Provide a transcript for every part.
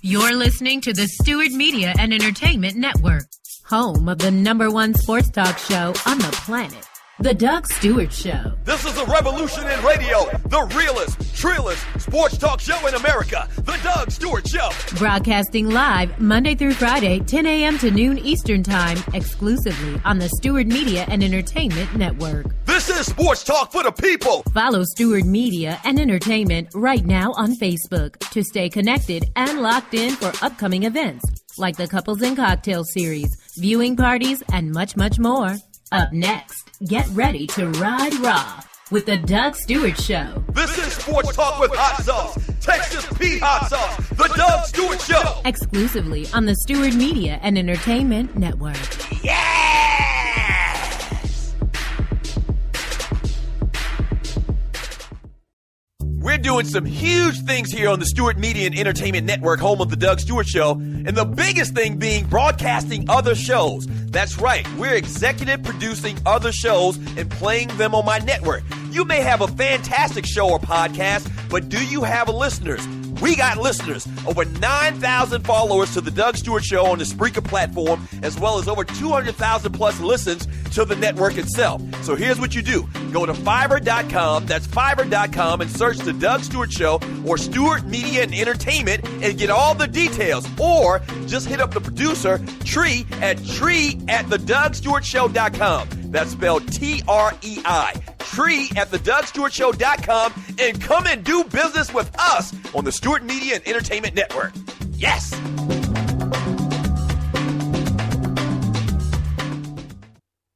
You're listening to the Stewart Media and Entertainment Network, home of the #1 sports talk show on the planet, The Doug Stewart Show. This is a revolution in radio, the realest, trillest sports talk show in America, The Doug Stewart Show. Broadcasting live Monday through Friday, 10 a.m. to noon Eastern Time, exclusively on the Stewart Media and Entertainment Network. This is sports talk for the people. Follow Stewart Media and Entertainment right now on Facebook to stay connected and locked in for upcoming events like the Couples and Cocktail Series, viewing parties, and much, much more. Up next, get ready to ride raw with the Doug Stewart Show. This is sports talk with hot sauce, Texas Pete hot sauce, the Doug Stewart Show. Exclusively on the Stewart Media and Entertainment Network. Yes! We're doing some huge things here on the Stewart Media and Entertainment Network, home of the Doug Stewart Show, and the biggest thing being broadcasting other shows. That's right, we're executive producing other shows and playing them on my network. You may have a fantastic show or podcast, but do you have listeners? We got listeners. Over 9,000 followers to the Doug Stewart Show on the Spreaker platform, as well as over 200,000 plus listens to the network itself. So here's what you do. Go to Fiverr.com, that's Fiverr.com, and search the Doug Stewart Show or Stewart Media and Entertainment and get all the details. Or just hit up the producer, Tree, at TreeAtTheDougStewartShow.com. That's spelled Trei. Tree at TheDougStewartShow.com, and come and do business with us on the Stewart Media and Entertainment Network. Yes!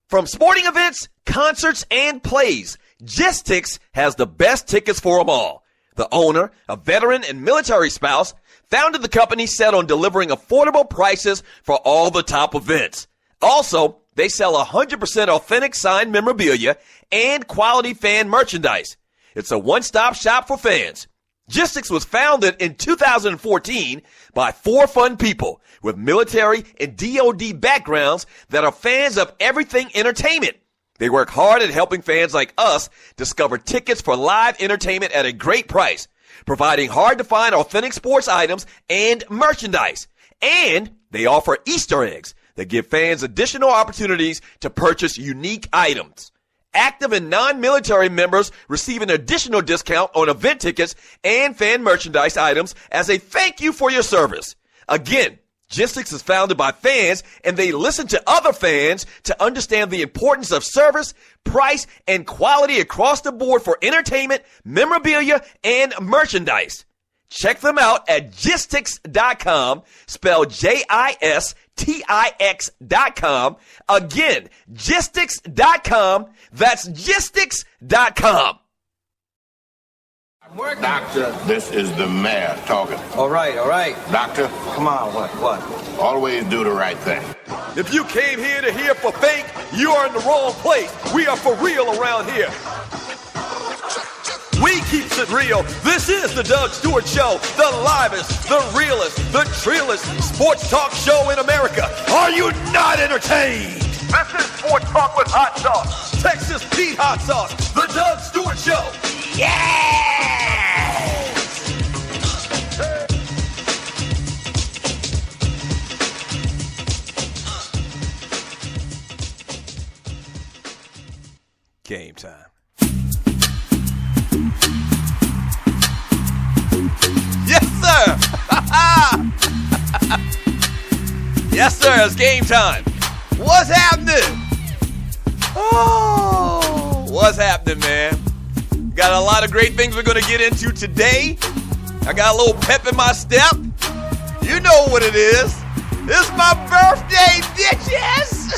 From sporting events, concerts, and plays, Gistix has the best tickets for them all. The owner, a veteran and military spouse, founded the company set on delivering affordable prices for all the top events. Also, they sell 100% authentic signed memorabilia and quality fan merchandise. It's a one-stop shop for fans. Gistix was founded in 2014 by 4 fun people with military and DoD backgrounds that are fans of everything entertainment. They work hard at helping fans like us discover tickets for live entertainment at a great price, providing hard-to-find authentic sports items and merchandise. And they offer Easter eggs that give fans additional opportunities to purchase unique items. Active and non-military members receive an additional discount on event tickets and fan merchandise items as a thank you for your service. Again, Gistix is founded by fans, and they listen to other fans to understand the importance of service, price, and quality across the board for entertainment, memorabilia, and merchandise. Check them out at Gistix.com, spelled Jistix.com. Again, Gistix.com. That's Gistix.com. Doctor, this is the mayor talking. All right. Doctor, Come on, what? always do the right thing. If you came here to hear for fake, you are in the wrong place. We are for real around here. We keeps it real. This is the Doug Stewart Show, the livest, the realest, the trillest sports talk show in America. Are you not entertained? This is Sports Talk with Hot Sauce, Texas Pete Hot Sauce, the Doug Stewart Show. Yes! Game time. Yes, sir. Yes, sir. It's game time. What's happening? Oh, what's happening, man? Got a lot of great things we're going to get into today. I got a little pep in my step. You know what it is. It's my birthday, bitches.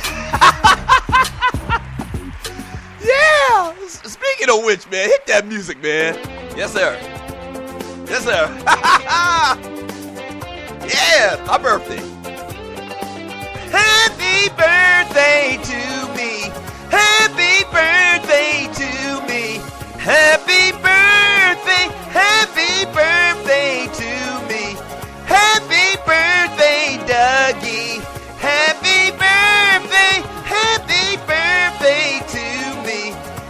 Yeah. Speaking of which, man, hit that music, man. Yes, sir. Yes, sir. Yeah, my birthday. Happy birthday to me. Happy birthday to me. Happy birthday. Happy birthday to me. Happy birthday, Dougie. Happy birthday. Happy birthday to me.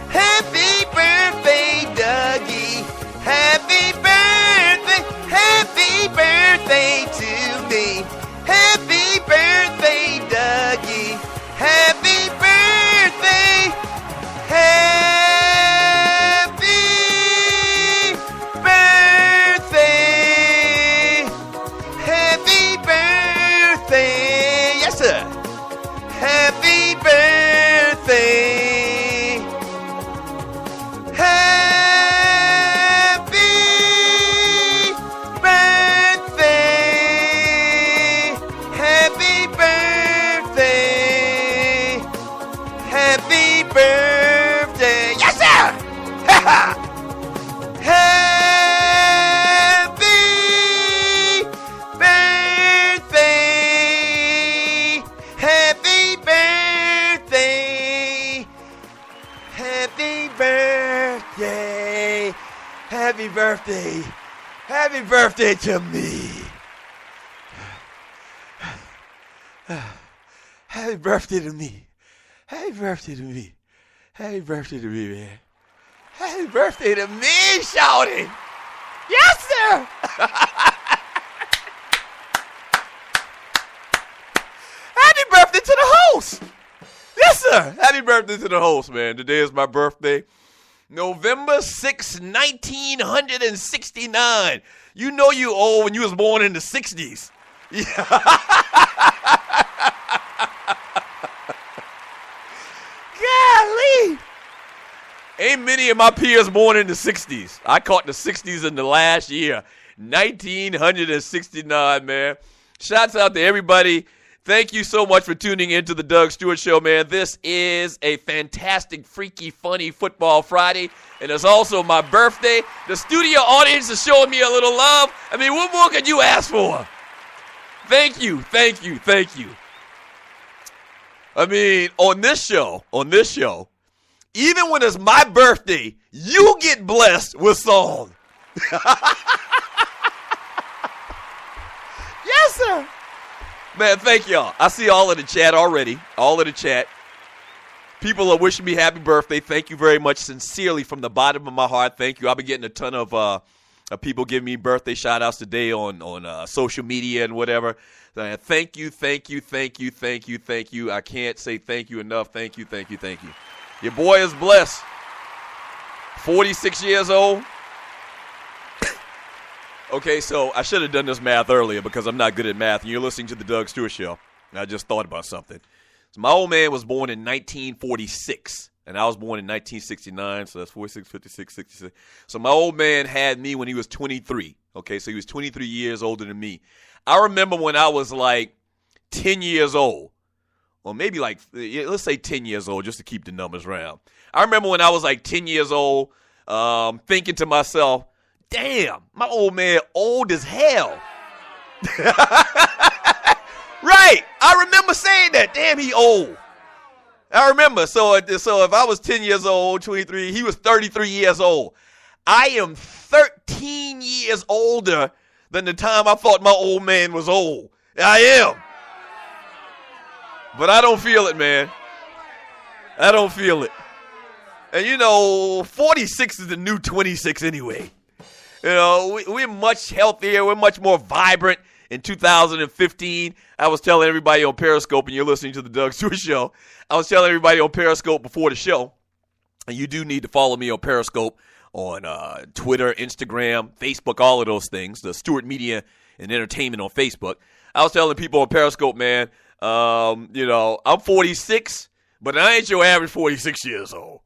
Happy birthday, Dougie. Happy birthday. Happy birthday. birthday. Happy birthday to me. Happy birthday to me. Happy birthday to me. Happy birthday to me, man. Happy birthday to me, Shawty. Yes, sir. Happy birthday to the host. Yes, sir. Happy birthday to the host, man. Today is my birthday. November 6, 1969. You know you old when you was born in the 60s. Yeah. Golly. Ain't many of my peers born in the 60s. I caught the 60s in the last year. 1969, man. Shouts out to everybody. Thank you so much for tuning in to the Doug Stewart Show, man. This is a fantastic, freaky, funny Football Friday, and it's also my birthday. The studio audience is showing me a little love. I mean, what more could you ask for? Thank you, thank you, thank you. I mean, on this show, even when it's my birthday, you get blessed with song. Yes, sir. Man, thank y'all. I see all of the chat already. All of the chat. People are wishing me happy birthday. Thank you very much. Sincerely, from the bottom of my heart, thank you. I've been getting a ton of people giving me birthday shout-outs today on social media and whatever. Thank you, thank you, thank you, thank you, thank you. I can't say thank you enough. Thank you, thank you, thank you. Your boy is blessed. 46 years old. Okay, so I should have done this math earlier because I'm not good at math. And you're listening to the Doug Stewart Show. And I just thought about something. So my old man was born in 1946, and I was born in 1969, so that's 46, 56, 66. So my old man had me when he was 23. Okay, so he was 23 years older than me. I remember when I was like 10 years old, or maybe like, let's say 10 years old, just to keep the numbers round. I remember when I was like 10 years old, thinking to myself, damn, my old man old as hell. Right. I remember saying that. Damn, he old. I remember. So if I was 10 years old, 23, he was 33 years old. I am 13 years older than the time I thought my old man was old. I am. But I don't feel it, man. I don't feel it. And, 46 is the new 26 anyway. We're much healthier. We're much more vibrant in 2015. I was telling everybody on Periscope, and you're listening to the Doug Stewart Show. I was telling everybody on Periscope before the show, and you do need to follow me on Periscope, on Twitter, Instagram, Facebook, all of those things, the Stewart Media and Entertainment on Facebook. I was telling people on Periscope, man, I'm 46, but I ain't your average 46 years old.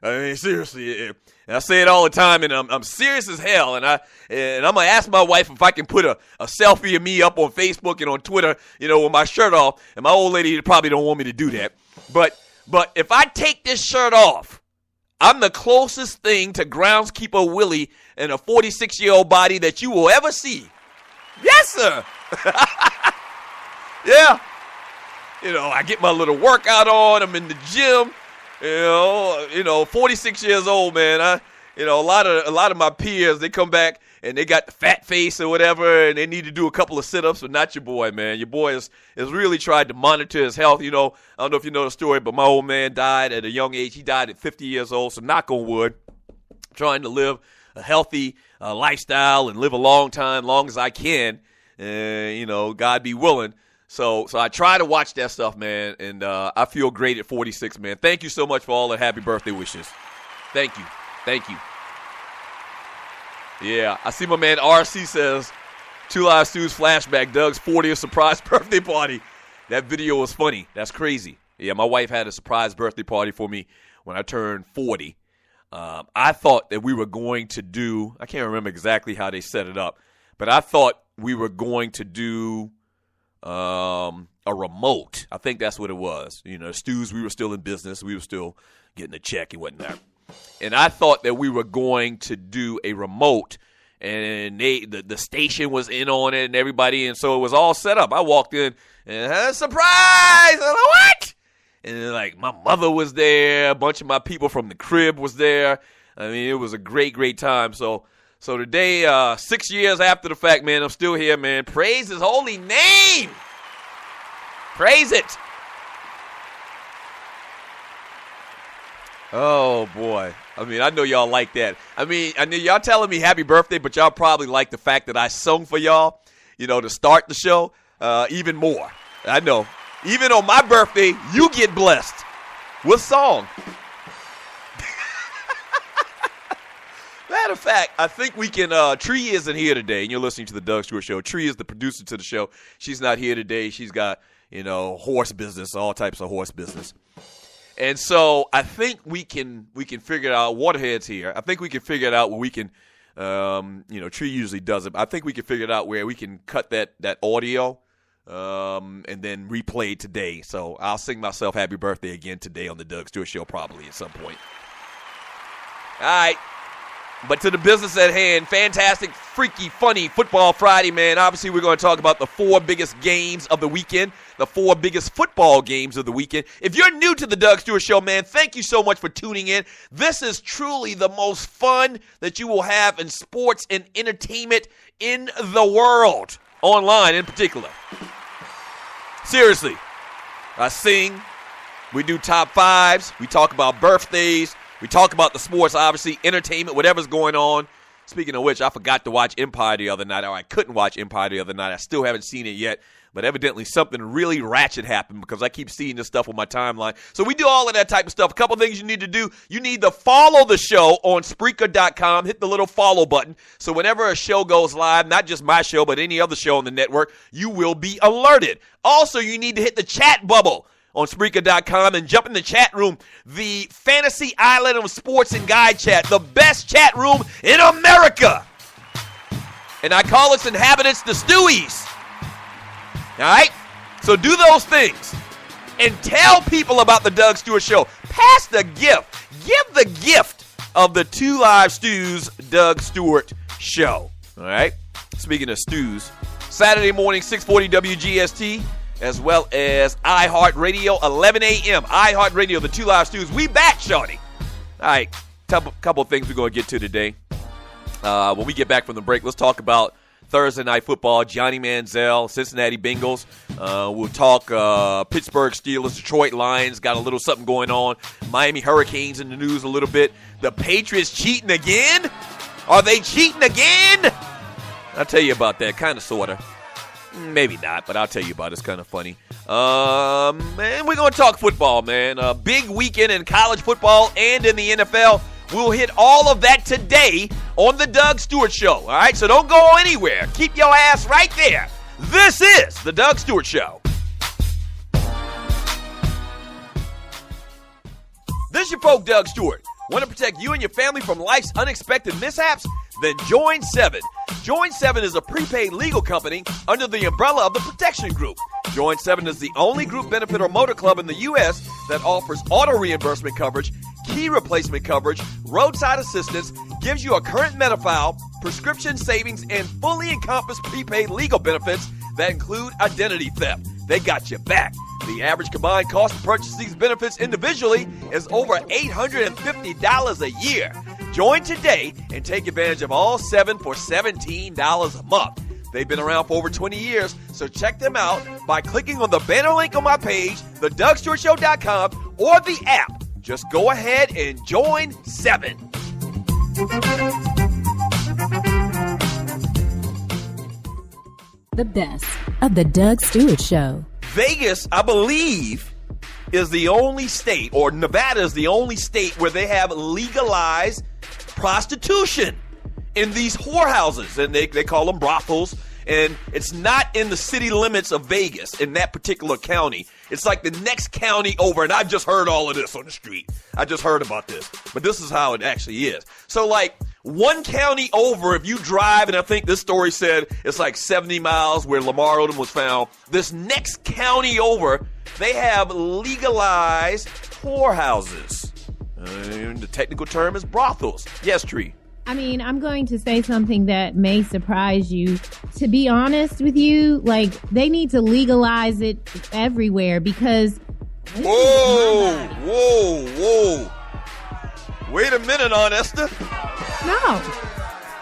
I mean, seriously, and I say it all the time, and I'm serious as hell, and I'm gonna ask my wife if I can put a selfie of me up on Facebook and on Twitter, with my shirt off, and my old lady probably don't want me to do that, but if I take this shirt off, I'm the closest thing to groundskeeper Willie in a 46-year-old body that you will ever see. Yes, sir. Yeah. I get my little workout on. I'm in the gym. 46 years old, man. A lot of my peers, they come back and they got the fat face or whatever, and they need to do a couple of sit-ups, but not your boy, man. Your boy has really tried to monitor his health. I don't know if you know the story, but my old man died at a young age. He died at 50 years old, so knock on wood. Trying to live a healthy lifestyle and live a long time, long as I can, God be willing. So I try to watch that stuff, man, and I feel great at 46, man. Thank you so much for all the happy birthday wishes. Thank you. Thank you. Yeah, I see my man RC says, Two Live Stews flashback, Doug's 40th surprise birthday party. That video was funny. That's crazy. Yeah, my wife had a surprise birthday party for me when I turned 40. I thought that we were going to do, I can't remember exactly how they set it up, but I thought we were going to do a remote. I think that's what it was. Stews, we were still in business. We were still getting a check and whatnot. And I thought that we were going to do a remote, and the station was in on it and everybody, and so it was all set up. I walked in and surprise! I was like, what? And then, my mother was there, a bunch of my people from the crib was there. I mean, it was a great, great time. So So today, 6 years after the fact, man, I'm still here, man. Praise his holy name. Praise it. Oh, boy. I mean, I know y'all like that. I know y'all telling me happy birthday, but y'all probably like the fact that I sung for y'all, to start the show even more. I know. Even on my birthday, you get blessed. What song? Matter of fact, I think we can, Tree isn't here today, and you're listening to the Doug Stewart Show. Tree is the producer to the show. She's not here today. She's got, horse business, all types of horse business. And so I think we can figure it out. Waterhead's here. I think we can figure it out where we can, Tree usually does it. I think we can figure it out where we can cut that audio and then replay it today. So I'll sing myself happy birthday again today on the Doug Stewart Show probably at some point. All right. But to the business at hand, fantastic, freaky, funny Football Friday, man. Obviously, we're going to talk about the 4 biggest games of the weekend, the 4 biggest football games of the weekend. If you're new to the Doug Stewart Show, man, thank you so much for tuning in. This is truly the most fun that you will have in sports and entertainment in the world, online in particular. Seriously, I sing, we do top 5s, we talk about birthdays, we talk about the sports, obviously, entertainment, whatever's going on. Speaking of which, I forgot to watch Empire the other night, or I couldn't watch Empire the other night. I still haven't seen it yet, but evidently something really ratchet happened because I keep seeing this stuff on my timeline. So we do all of that type of stuff. A couple things you need to do. You need to follow the show on Spreaker.com. Hit the little follow button. So whenever a show goes live, not just my show, but any other show on the network, you will be alerted. Also, you need to hit the chat bubble on Spreaker.com and jump in the chat room, the Fantasy Island of Sports and Guide Chat, the best chat room in America. And I call its inhabitants the Stewies. All right? So do those things and tell people about the Doug Stewart Show. Pass the gift. Give the gift of the 2 Live Stews Doug Stewart Show. All right? Speaking of stews, Saturday morning, 640 WGST. As well as iHeartRadio, 11 a.m. iHeartRadio, the 2 Live Stews. We back, Shawty. All right, couple of things we're going to get to today. When we get back from the break, let's talk about Thursday Night Football, Johnny Manziel, Cincinnati Bengals. We'll talk Pittsburgh Steelers, Detroit Lions, got a little something going on. Miami Hurricanes in the news a little bit. The Patriots cheating again? Are they cheating again? I'll tell you about that, kind of, sort of. Maybe not, but I'll tell you about it. It's kind of funny. Man, we're going to talk football, man. A big weekend in college football and in the NFL. We'll hit all of that today on the Doug Stewart Show. All right, so don't go anywhere. Keep your ass right there. This is the Doug Stewart Show. This is your folk, Doug Stewart. Want to protect you and your family from life's unexpected mishaps? Then join 7. Join 7 is a prepaid legal company under the umbrella of the Protection Group. Join 7 is the only group benefit or motor club in the U.S. that offers auto reimbursement coverage, key replacement coverage, roadside assistance, gives you a current Medi-file, prescription savings, and fully encompassed prepaid legal benefits that include identity theft. They got your back. The average combined cost to purchase these benefits individually is over $850 a year. Join today and take advantage of all 7 for $17 a month. They've been around for over 20 years, so check them out by clicking on the banner link on my page, thedougstewartshow.com, or the app. Just go ahead and join 7. The best of the Doug Stewart Show. Vegas, I believe, is the only state, or Nevada is the only state where they have legalized prostitution in these whorehouses, and they call them brothels, and it's not in the city limits of Vegas in that particular county. It's like the next county over, and I've just heard all of this on the street. I just heard about this, but this is how it actually is. So, like, one county over, if you drive, and I think this story said it's like 70 miles where Lamar Odom was found, this next county over, they have legalized whorehouses. The technical term is brothels. Yes, Tree. I mean, I'm going to say something that may surprise you. To be honest with you, like, they need to legalize it everywhere because... Whoa. Wait a minute, Aunt Esther. No.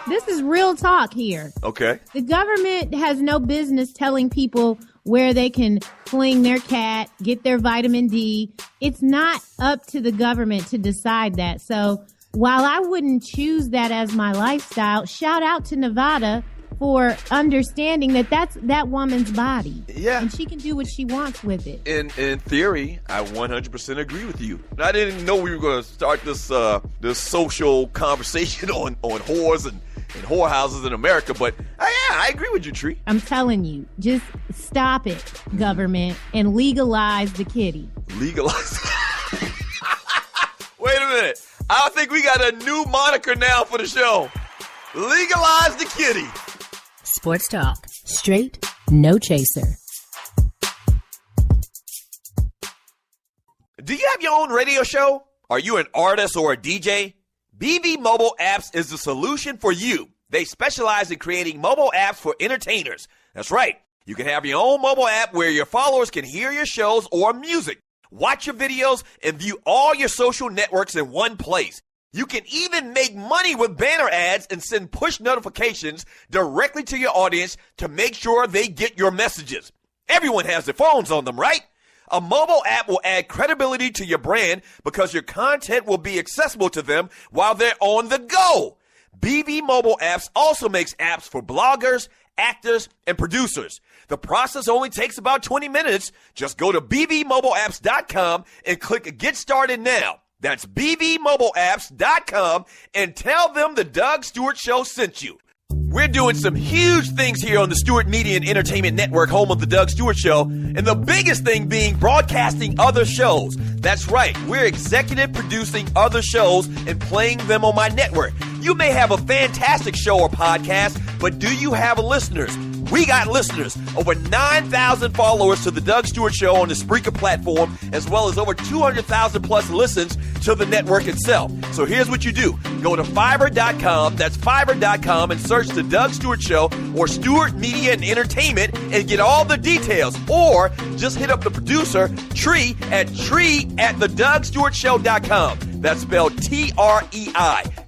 This is real talk here. Okay. The government has no business telling people where they can fling their cat, get their vitamin D. It's not up to the government to decide that. So while I wouldn't choose that as my lifestyle, shout out to Nevada for understanding that that's that woman's body. Yeah. And she can do what she wants with it. In theory, I 100% agree with you. I didn't know we were going to start this social conversation on whores and whorehouses in America, but I agree with you, Tree. I'm telling you, just stop it, government, and legalize the kitty. Legalize? Wait a minute. I think we got a new moniker now for the show. Legalize the kitty. Sports Talk. Straight, no chaser. Do you have your own radio show? Are you an artist or a DJ? BB Mobile Apps is the solution for you. They specialize in creating mobile apps for entertainers. That's right. You can have your own mobile app where your followers can hear your shows or music, watch your videos, and view all your social networks in one place. You can even make money with banner ads and send push notifications directly to your audience to make sure they get your messages. Everyone has their phones on them, right? A mobile app will add credibility to your brand because your content will be accessible to them while they're on the go. BB Mobile Apps also makes apps for bloggers, actors, and producers. The process only takes about 20 minutes. Just go to bbmobileapps.com and click Get Started Now. That's bbmobileapps.com and tell them the Doug Stewart Show sent you. We're doing some huge things here on the Stewart Media and Entertainment Network, home of the Doug Stewart Show, and the biggest thing being broadcasting other shows. That's right, we're executive producing other shows and playing them on my network. You may have a fantastic show or podcast, but do you have listeners? We got listeners, over 9,000 followers to the Doug Stewart Show on the Spreaker platform, as well as over 200,000 plus listens to the network itself. So here's what you do. Go to Fiverr.com, that's Fiverr.com, and search the Doug Stewart Show or Stewart Media and Entertainment and get all the details. Or just hit up the producer, Tree at TreeAtTheDougStewartShow.com. That's spelled Trei.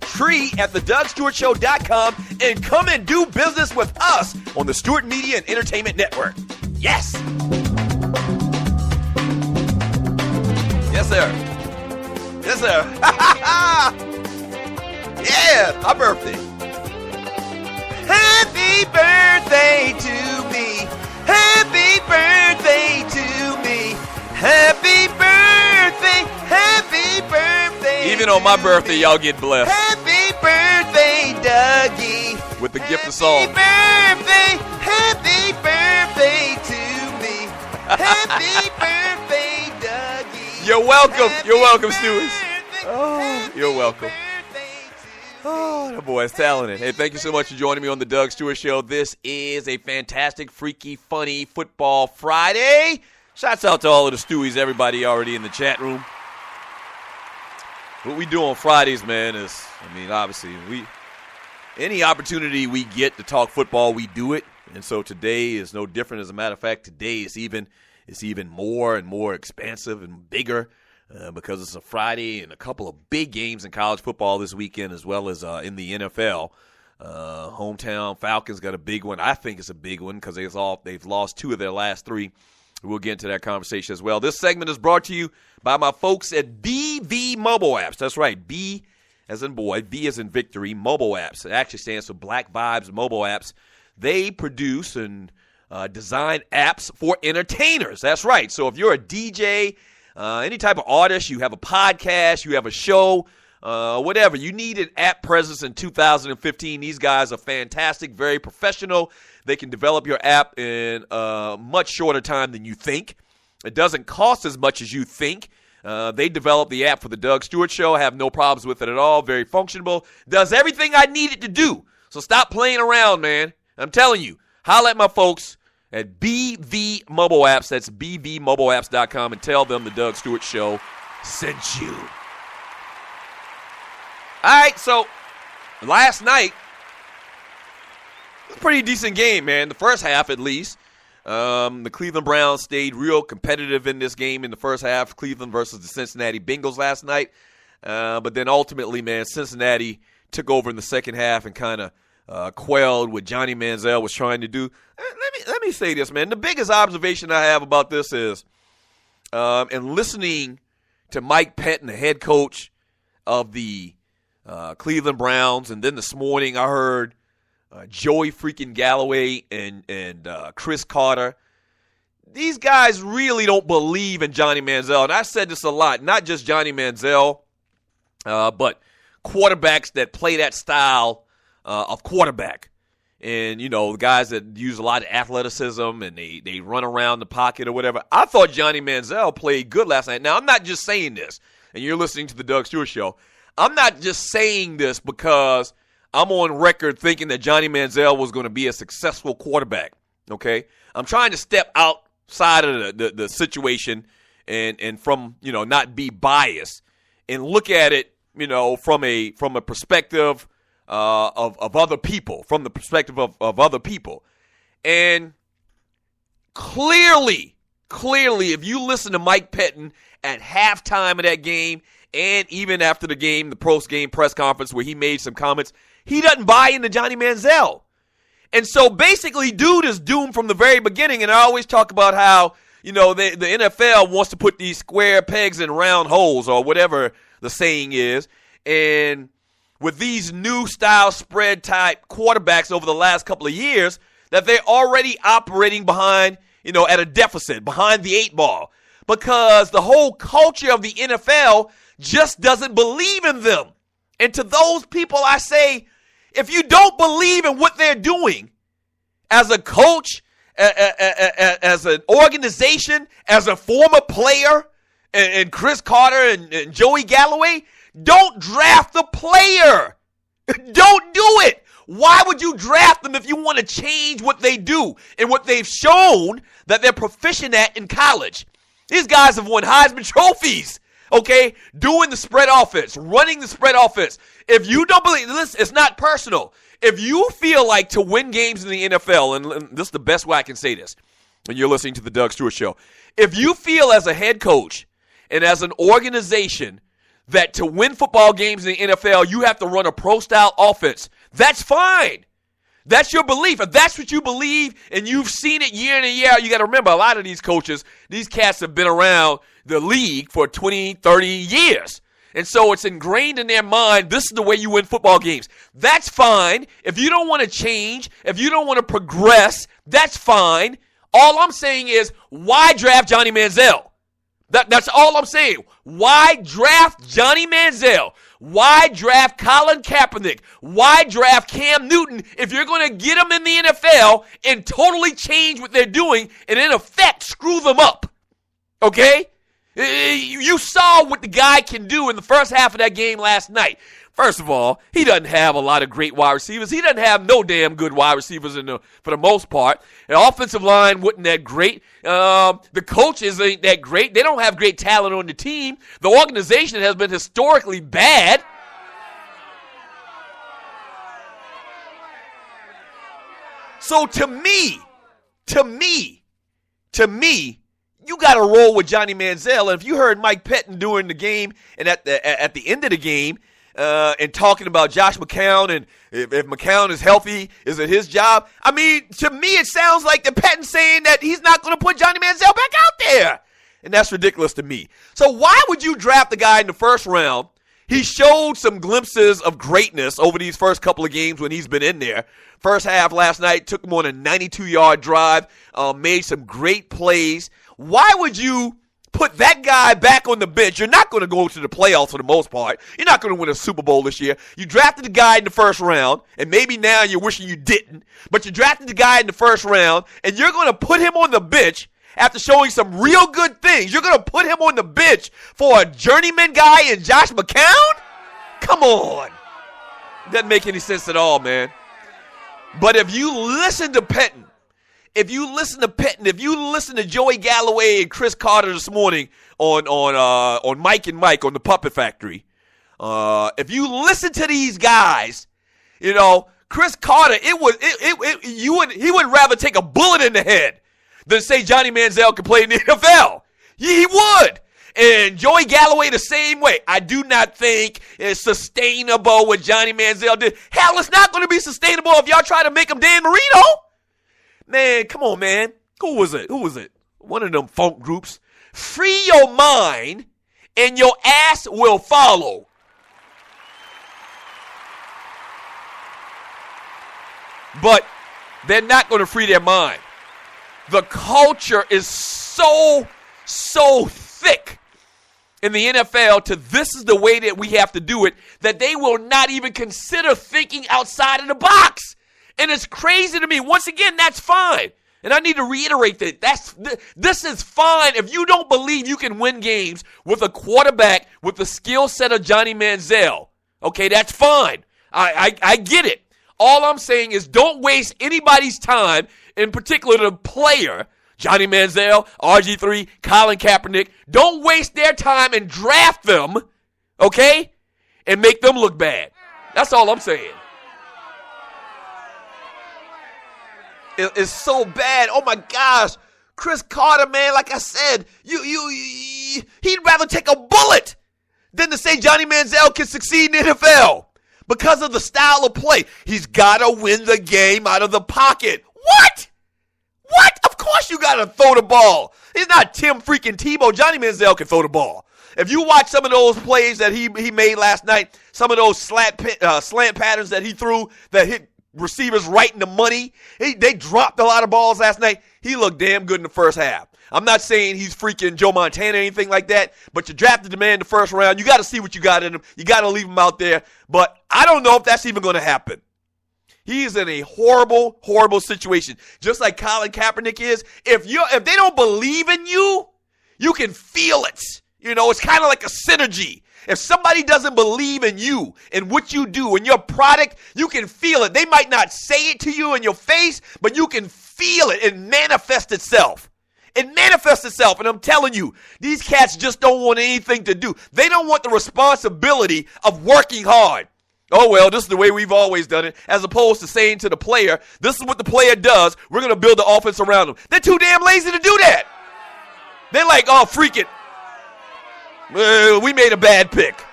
Tree at TheDougStewartShow.com, and come and do business with us on the Stewart Media and Entertainment Network. Yes! Yes, sir. Yes, sir. Yeah, my birthday. Happy birthday to me. Happy birthday to me. Happy birthday. Happy birthday. Even on my birthday, y'all get blessed. Happy birthday, Dougie. With the gift of song. Happy birthday to me. Happy birthday, Dougie. You're welcome. You're welcome, Stewards. Oh, you're welcome. Oh, that boy is talented. Hey, thank you so much for joining me on the Doug Stewart Show. This is a fantastic, freaky, funny Football Friday. Shouts out to all of the Stewies, everybody already in the chat room. What we do on Fridays, man, is, obviously, any opportunity we get to talk football, we do it. And so today is no different. As a matter of fact, today is even more and more expansive and bigger because it's a Friday and a couple of big games in college football this weekend, as well as in the NFL. Hometown Falcons got a big one. I think it's a big one because they've lost 2 of their last 3. We'll get into that conversation as well. This segment is brought to you by my folks at BV Mobile Apps. That's right, B as in boy, V as in victory, mobile apps. It actually stands for Black Vibes Mobile Apps. They produce and design apps for entertainers. That's right. So if you're a DJ, any type of artist, you have a podcast, you have a show, whatever, you need an app presence in 2015. These guys are fantastic, very professional. They can develop your app in a much shorter time than you think. It doesn't cost as much as you think. They developed the app for the Doug Stewart Show. I have no problems with it at all. Very functional. Does everything I need it to do. So stop playing around, man. I'm telling you. Holla at my folks at BV Mobile Apps. That's bbmobileapps.com, and tell them the Doug Stewart Show sent you. All right, so last night, it was a pretty decent game, man. The first half, at least. The Cleveland Browns stayed real competitive in this game in the first half. Cleveland versus the Cincinnati Bengals last night. But then ultimately, man, Cincinnati took over in the second half and kind of quelled what Johnny Manziel was trying to do. Let me say this, man. The biggest observation I have about this is, and listening to Mike Pettin, the head coach of the Cleveland Browns, and then this morning I heard Joey freaking Galloway and Chris Carter. These guys really don't believe in Johnny Manziel. And I said this a lot, not just Johnny Manziel, but quarterbacks that play that style of quarterback. And, the guys that use a lot of athleticism and they run around the pocket or whatever. I thought Johnny Manziel played good last night. Now, I'm not just saying this, and you're listening to the Doug Stewart Show. I'm not just saying this because I'm on record thinking that Johnny Manziel was going to be a successful quarterback, okay? I'm trying to step outside of the situation and from, not be biased and look at it, from a perspective of other people, from the perspective of other people. And clearly, if you listen to Mike Pettin at halftime of that game and even after the game, the post-game press conference where he made some comments, he doesn't buy into Johnny Manziel. And so basically, dude is doomed from the very beginning. And I always talk about how, the NFL wants to put these square pegs in round holes or whatever the saying is. And with these new style spread type quarterbacks over the last couple of years, that they're already operating behind, at a deficit, behind the 8 ball. Because the whole culture of the NFL just doesn't believe in them. And to those people, I say, if you don't believe in what they're doing as a coach, as an organization, as a former player, and Chris Carter and Joey Galloway, don't draft the player. Don't do it. Why would you draft them if you want to change what they do and what they've shown that they're proficient at in college? These guys have won Heisman trophies, okay? Doing the spread offense, running the spread offense. If you don't believe, listen, it's not personal. If you feel like to win games in the NFL, and this is the best way I can say this, and you're listening to the Doug Stewart Show, if you feel as a head coach and as an organization that to win football games in the NFL, you have to run a pro-style offense, that's fine. That's your belief. If that's what you believe and you've seen it year in and year out, you got to remember a lot of these coaches, these cats have been around the league for 20, 30 years. And so it's ingrained in their mind, this is the way you win football games. That's fine. If you don't want to change, if you don't want to progress, that's fine. All I'm saying is, why draft Johnny Manziel? That's all I'm saying. Why draft Johnny Manziel? Why draft Colin Kaepernick? Why draft Cam Newton if you're going to get them in the NFL and totally change what they're doing and in effect screw them up? Okay? You saw what the guy can do in the first half of that game last night. First of all, he doesn't have a lot of great wide receivers. He doesn't have no damn good wide receivers for the most part. The offensive line wasn't that great. The coaches ain't that great. They don't have great talent on the team. The organization has been historically bad. So to me, you got to roll with Johnny Manziel. And if you heard Mike Pettin during the game and at the end of the game, and talking about Josh McCown and if McCown is healthy, is it his job? I mean, to me, it sounds like the Pettin saying that he's not going to put Johnny Manziel back out there. And that's ridiculous to me. So why would you draft the guy in the first round? He showed some glimpses of greatness over these first couple of games when he's been in there. First half last night, took him on a 92-yard drive, made some great plays. Why would you put that guy back on the bench? You're not going to go to the playoffs for the most part. You're not going to win a Super Bowl this year. You drafted the guy in the first round, and maybe now you're wishing you didn't, but you drafted the guy in the first round, and you're going to put him on the bench after showing some real good things. You're going to put him on the bench for a journeyman guy in Josh McCown? Come on. Doesn't make any sense at all, man. But if you listen to Pettin, if you listen to Joey Galloway and Chris Carter this morning on Mike and Mike on the Puppet Factory, if you listen to these guys, Chris Carter, he would rather take a bullet in the head than say Johnny Manziel can play in the NFL. He would. And Joey Galloway the same way. I do not think it's sustainable what Johnny Manziel did. Hell, it's not going to be sustainable if y'all try to make him Dan Marino. Man, come on, man. Who was it? One of them funk groups. Free your mind and your ass will follow. But they're not going to free their mind. The culture is so thick in the NFL to this is the way that we have to do it, that they will not even consider thinking outside of the box. And it's crazy to me. Once again, that's fine. And I need to reiterate that this is fine if you don't believe you can win games with a quarterback with the skill set of Johnny Manziel. Okay, that's fine. I get it. All I'm saying is don't waste anybody's time, in particular the player, Johnny Manziel, RG3, Colin Kaepernick. Don't waste their time and draft them, okay, and make them look bad. That's all I'm saying. It's so bad. Oh, my gosh. Chris Carter, man, like I said, he'd rather take a bullet than to say Johnny Manziel can succeed in the NFL because of the style of play. He's got to win the game out of the pocket. What? Of course you got to throw the ball. He's not Tim freaking Tebow. Johnny Manziel can throw the ball. If you watch some of those plays that he made last night, some of those slant patterns that he threw that hit receivers right in the money, they dropped a lot of balls last night. He looked damn good in the first half. I'm not saying he's freaking Joe Montana or anything like that, but you drafted the man in the first round. You got to see what you got in him. You got to leave him out there. But I don't know if that's even going to happen. He's in a horrible, horrible situation. Just like Colin Kaepernick is. If they don't believe in you, you can feel it. You know, it's kind of like a synergy. If somebody doesn't believe in you and what you do and your product, you can feel it. They might not say it to you in your face, but you can feel it. It manifests itself. And I'm telling you, these cats just don't want anything to do. They don't want the responsibility of working hard. Oh, well, this is the way we've always done it, as opposed to saying to the player, this is what the player does. We're going to build the offense around them. They're too damn lazy to do that. They're like, oh, freak it. We made a bad pick.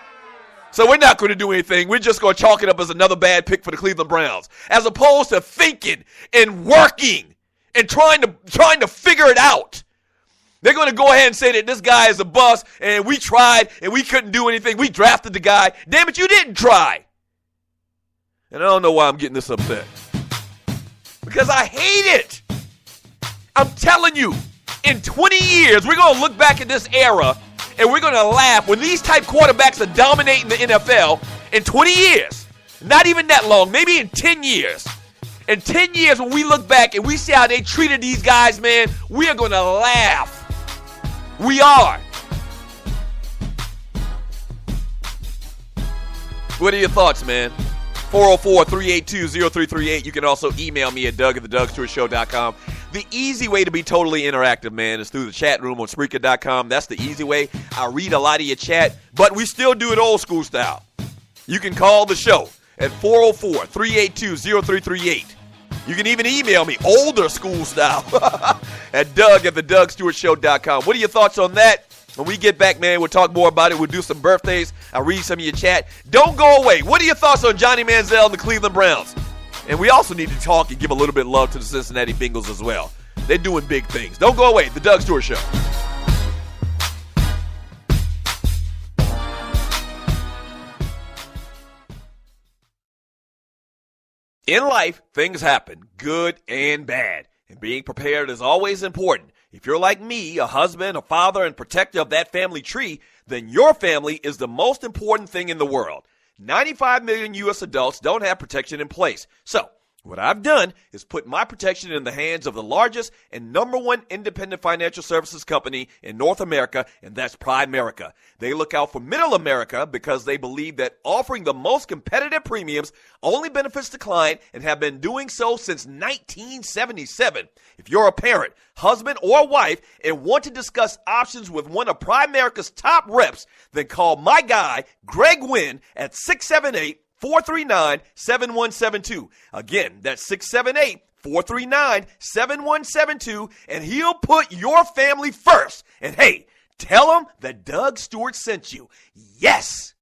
So we're not going to do anything. We're just going to chalk it up as another bad pick for the Cleveland Browns. As opposed to thinking and working and trying to figure it out. They're going to go ahead and say that this guy is a bust and we tried and we couldn't do anything. We drafted the guy. Damn it, you didn't try. And I don't know why I'm getting this upset. Because I hate it. I'm telling you, in 20 years, we're going to look back at this era and we're going to laugh when these type quarterbacks are dominating the NFL in 20 years. Not even that long, maybe in 10 years. In 10 years, when we look back and we see how they treated these guys, man, we are going to laugh. We are. What are your thoughts, man? 404-382-0338. You can also email me at doug@thedougsstewart.com. The easy way to be totally interactive, man, is through the chat room on Spreaker.com. That's the easy way. I read a lot of your chat, but we still do it old school style. You can call the show at 404-382-0338. You can even email me, older school style, at doug@thedougsstewart.com. What are your thoughts on that? When we get back, man, we'll talk more about it. We'll do some birthdays. I'll read some of your chat. Don't go away. What are your thoughts on Johnny Manziel and the Cleveland Browns? And we also need to talk and give a little bit of love to the Cincinnati Bengals as well. They're doing big things. Don't go away. The Doug Stewart Show. In life, things happen, good and bad. And being prepared is always important. If you're like me, a husband, a father, and protector of that family tree, then your family is the most important thing in the world. 95 million U.S. adults don't have protection in place. So, what I've done is put my protection in the hands of the largest and number one independent financial services company in North America, and that's Primerica. They look out for middle America because they believe that offering the most competitive premiums only benefits the client and have been doing so since 1977. If you're a parent, husband, or wife and want to discuss options with one of Primerica's top reps, then call my guy, Greg Wynn, at 678-439-7172. Again, that's 678-439-7172, and he'll put your family first. And hey, Tell them that Doug Stewart sent you. Yes!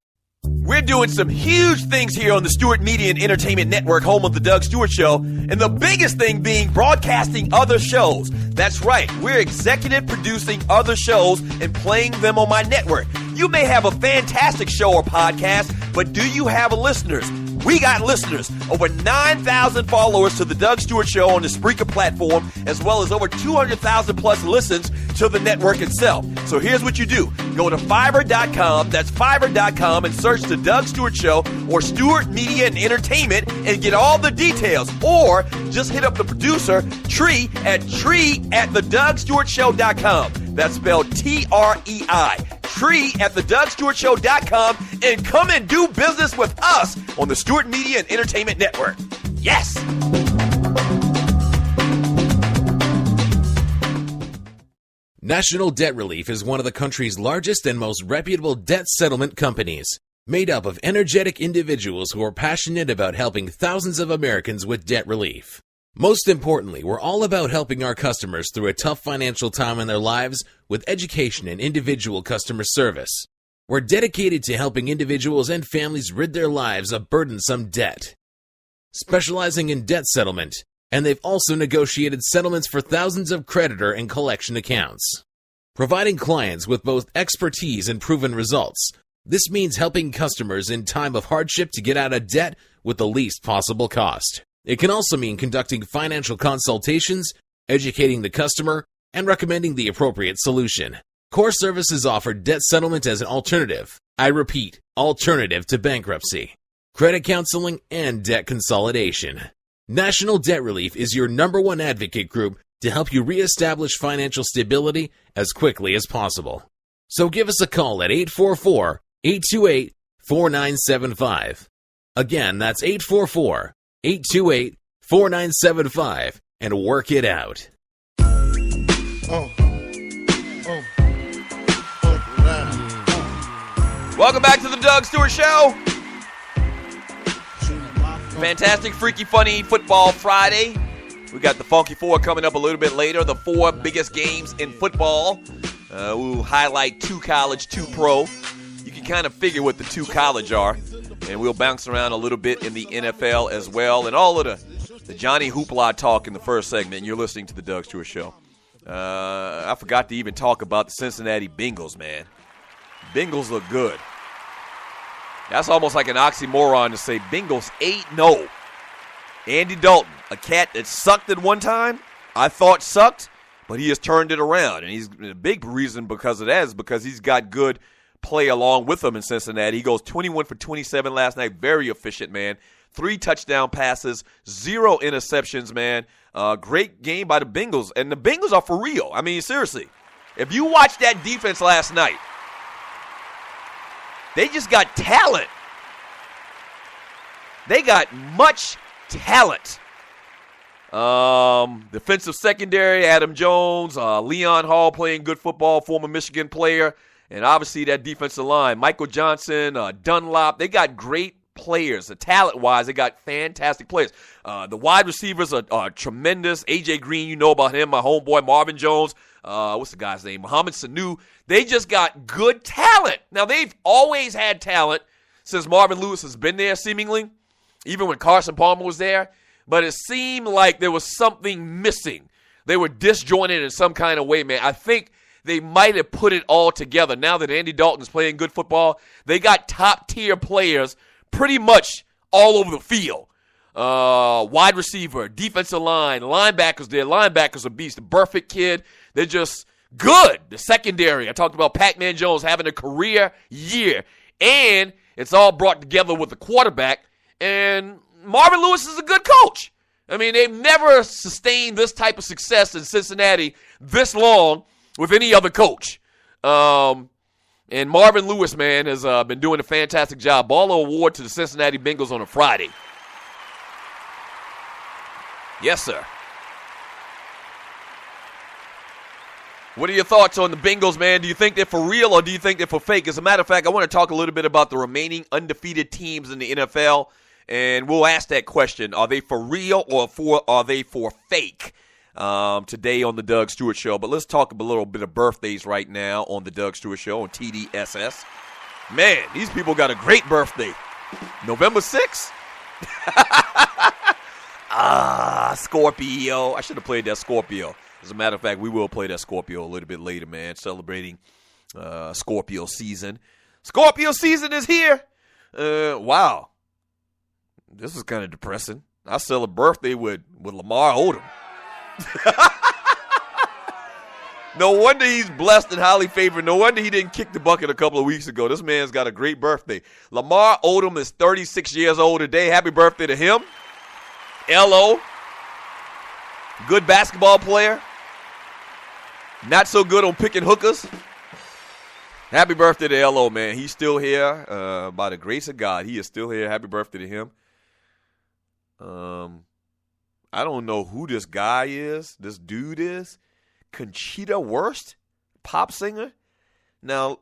We're doing some huge things here on the Stewart Media and Entertainment Network, home of the Doug Stewart Show, and the biggest thing being broadcasting other shows. That's right, we're executive producing other shows and playing them on my network. You may have a fantastic show or podcast, but do you have listeners? We got listeners. Over 9,000 followers to the Doug Stewart Show on the Spreaker platform, as well as over 200,000 plus listens to the network itself. So here's what you do. Go to Fiverr.com, that's Fiverr.com, and search the Doug Stewart Show or Stewart Media and Entertainment and get all the details. Or just hit up the producer, Tree, at TreeAtTheDougStewartShow.com. That's spelled Trei. Tree at TheDougStewartShow.com, and come and do business with us on the Stewart Media and Entertainment Network. Yes! National Debt Relief is one of the country's largest and most reputable debt settlement companies, made up of energetic individuals who are passionate about helping thousands of Americans with debt relief. Most importantly, we're all about helping our customers through a tough financial time in their lives with education and individual customer service. We're dedicated to helping individuals and families rid their lives of burdensome debt. Specializing in debt settlement, and they've also negotiated settlements for thousands of creditor and collection accounts. Providing clients with both expertise and proven results, this means helping customers in time of hardship to get out of debt with the least possible cost. It can also mean conducting financial consultations, educating the customer, and recommending the appropriate solution. Core Services offer debt settlement as an alternative. I repeat, alternative to bankruptcy, credit counseling, and debt consolidation. National Debt Relief is your #1 advocate group to help you reestablish financial stability as quickly as possible. So give us a call at 844-828-4975. Again, that's 844-828-4975, and work it out. Welcome back to the Doug Stewart Show. Fantastic, freaky, funny football Friday. We got the Funky Four coming up a little bit later. The 4 biggest games in football. We'll highlight 2 college, 2 pro. You can kind of figure what the 2 college are. And we'll bounce around a little bit in the NFL as well. And all of the Johnny Hoopla talk in the first segment. And you're listening to the Doug Stewart Show. I forgot to even talk about the Cincinnati Bengals, man. Bengals look good. That's almost like an oxymoron to say Bengals 8-0. Andy Dalton, a cat that sucked at one time, I thought sucked, but he has turned it around. And he's a big reason because of that is because he's got good play along with him in Cincinnati. He goes 21 for 27 last night. Very efficient, man. 3 touchdown passes, 0 interceptions, man. Great game by the Bengals. And the Bengals are for real. I mean, seriously. If you watched that defense last night, they just got talent. They got much talent. Defensive secondary, Adam Jones, Leon Hall playing good football, former Michigan player. And obviously that defensive line, Michael Johnson, Dunlop, they got great players. Talent-wise, they got fantastic players. The wide receivers are tremendous. A.J. Green, you know about him, my homeboy Marvin Jones. What's the guy's name? Mohamed Sanu. They just got good talent. Now, they've always had talent since Marvin Lewis has been there, seemingly, even when Carson Palmer was there. But it seemed like there was something missing. They were disjointed in some kind of way, man. I think they might have put it all together. Now that Andy Dalton is playing good football, they got top-tier players pretty much all over the field. Wide receiver, defensive line, linebackers there. Linebackers are beast. The Burfict kid, they're just good. The secondary, I talked about Pac-Man Jones having a career year. And it's all brought together with the quarterback. And Marvin Lewis is a good coach. I mean, they've never sustained this type of success in Cincinnati this long with any other coach. And Marvin Lewis, man, has been doing a fantastic job. Baller award to the Cincinnati Bengals on a Friday. Yes, sir. What are your thoughts on the Bengals, man? Do you think they're for real or do you think they're for fake? As a matter of fact, I want to talk a little bit about the remaining undefeated teams in the NFL, and we'll ask that question. Are they for real or are they for fake? today on the Doug Stewart Show. But let's talk a little bit of birthdays right now on the Doug Stewart Show on TDSS. Man, these people got a great birthday. November 6th. Scorpio. I should have played that Scorpio. As a matter of fact, we will play that Scorpio a little bit later, man, celebrating Scorpio season. Scorpio season is here. Wow. This is kind of depressing. I celebrate birthday with Lamar Odom. No wonder he's blessed and highly favored. No wonder he didn't kick the bucket a couple of weeks ago. This man's got a great birthday. Lamar Odom is 36 years old today. Happy birthday to him. L.O. Good basketball player. Not so good on picking hookers. Happy birthday to L.O., man. He's still here. By the grace of God, he is still here. Happy birthday to him. I don't know who this guy is, this dude is. Conchita Wurst, pop singer. Now,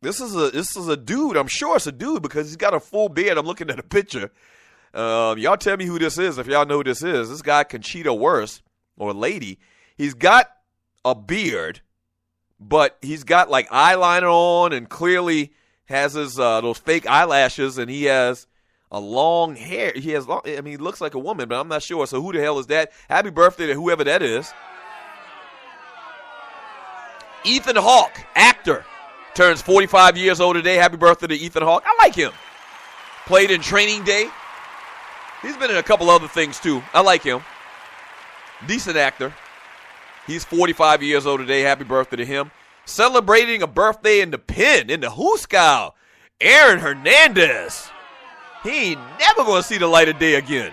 this is a dude. I'm sure it's a dude because he's got a full beard. I'm looking at a picture. Y'all tell me who this is if y'all know who this is. This guy, Conchita Wurst, or lady, he's got a beard, but he's got like eyeliner on and clearly has his those fake eyelashes, and he has a long hair. He looks like a woman, but I'm not sure. So who the hell is that? Happy birthday to whoever that is. Ethan Hawke, actor, turns 45 years old today. Happy birthday to Ethan Hawke. I like him. Played in Training Day. He's been in a couple other things, too. I like him. Decent actor. He's 45 years old today. Happy birthday to him. Celebrating a birthday in the pen, in the Hooskow, Aaron Hernandez. He ain't never going to see the light of day again.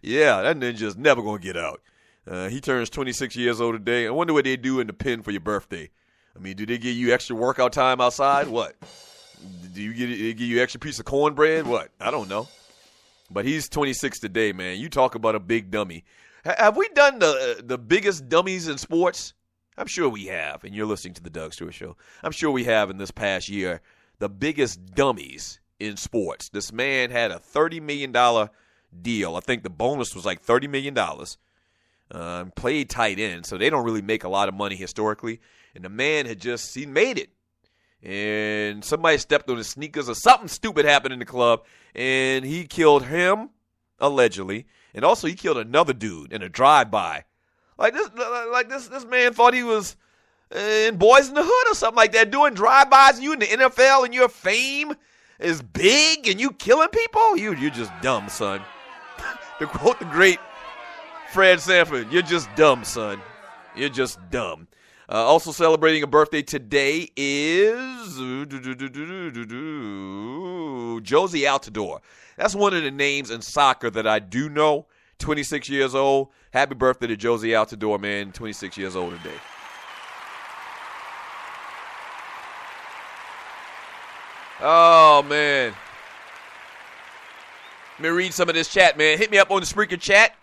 Yeah, that ninja's never going to get out. He turns 26 years old today. I wonder what they do in the pen for your birthday. I mean, do they give you extra workout time outside? What? Do they give you extra piece of cornbread? What? I don't know. But he's 26 today, man. You talk about a big dummy. Have we done the biggest dummies in sports? I'm sure we have, and you're listening to the Doug Stewart Show. I'm sure we have in this past year the biggest dummies in sports. This man had a $30 million deal. I think the bonus was like $30 million. Played tight end, so they don't really make a lot of money historically. And the man he made it. And somebody stepped on his sneakers or something stupid happened in the club, and he killed him, allegedly. And also he killed another dude in a drive-by. This man thought he was in Boys in the Hood or something like that, doing drive-bys, and you in the NFL and your fame is big and you killing people? You're just dumb, son. To quote the great Fred Sanford, you're just dumb, son. You're just dumb. Also celebrating a birthday today is Josie Altidore. That's one of the names in soccer that I do know. 26 years old. Happy birthday to Josie Altidore, man. 26 years old today. Oh, man. Let me read some of this chat, man. Hit me up on the Spreaker chat.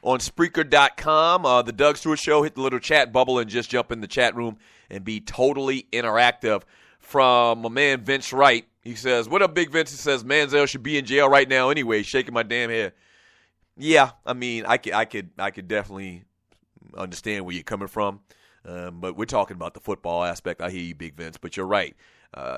On Spreaker.com, the Doug Stewart Show. Hit the little chat bubble and just jump in the chat room and be totally interactive. From my man Vince Wright, he says, "What up, Big Vince?" He says, "Manziel should be in jail right now anyway." Shaking my damn head. Yeah, I mean, I could definitely understand where you're coming from, but we're talking about the football aspect. I hear you, Big Vince, but you're right.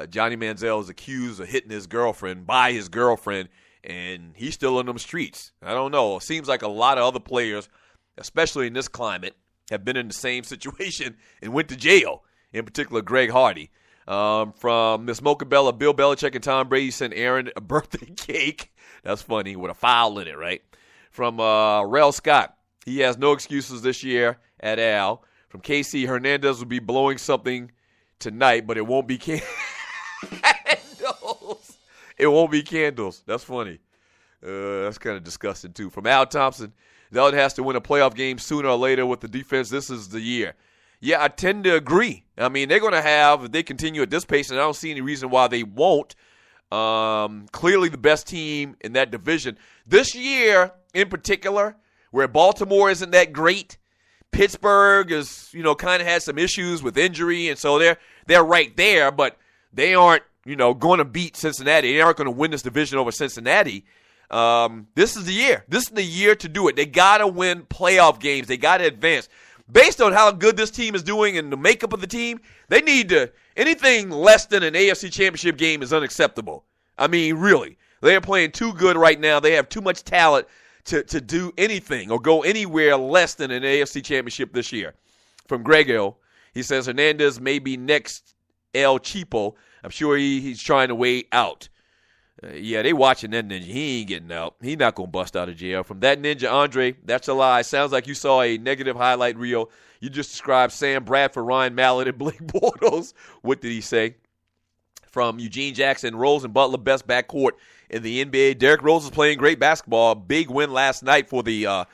Johnny Manziel is accused of hitting his girlfriend by his girlfriend. And he's still in them streets. I don't know. It seems like a lot of other players, especially in this climate, have been in the same situation and went to jail, in particular Greg Hardy. From Miss Mocha Bella, Bill Belichick and Tom Brady sent Aaron a birthday cake. That's funny, with a foul in it, right? From Rel Scott, he has no excuses this year at all. From KC, Hernandez will be blowing something tonight, but it won't be candles. It won't be candles. That's funny. That's kind of disgusting, too. From Al Thompson, Zealot has to win a playoff game sooner or later with the defense. This is the year. Yeah, I tend to agree. I mean, they're going to have, if they continue at this pace, and I don't see any reason why they won't, clearly the best team in that division. This year, in particular, where Baltimore isn't that great, Pittsburgh is, kind of has some issues with injury, and so they're right there, but they aren't, going to beat Cincinnati. They aren't going to win this division over Cincinnati. This is the year. This is the year to do it. They got to win playoff games. They got to advance. Based on how good this team is doing and the makeup of the team, they need to – anything less than an AFC Championship game is unacceptable. I mean, really. They are playing too good right now. They have too much talent to do anything or go anywhere less than an AFC Championship this year. From Grego, he says Hernandez may be next El Cheapo. I'm sure he's trying to wait out. Yeah, they watching that ninja. He ain't getting out. He not going to bust out of jail. From that ninja, Andre, that's a lie. Sounds like you saw a negative highlight reel. You just described Sam Bradford, Ryan Mallett, and Blake Bortles. What did he say? From Eugene Jackson, Rose and Butler, best backcourt in the NBA. Derrick Rose is playing great basketball. Big win last night for the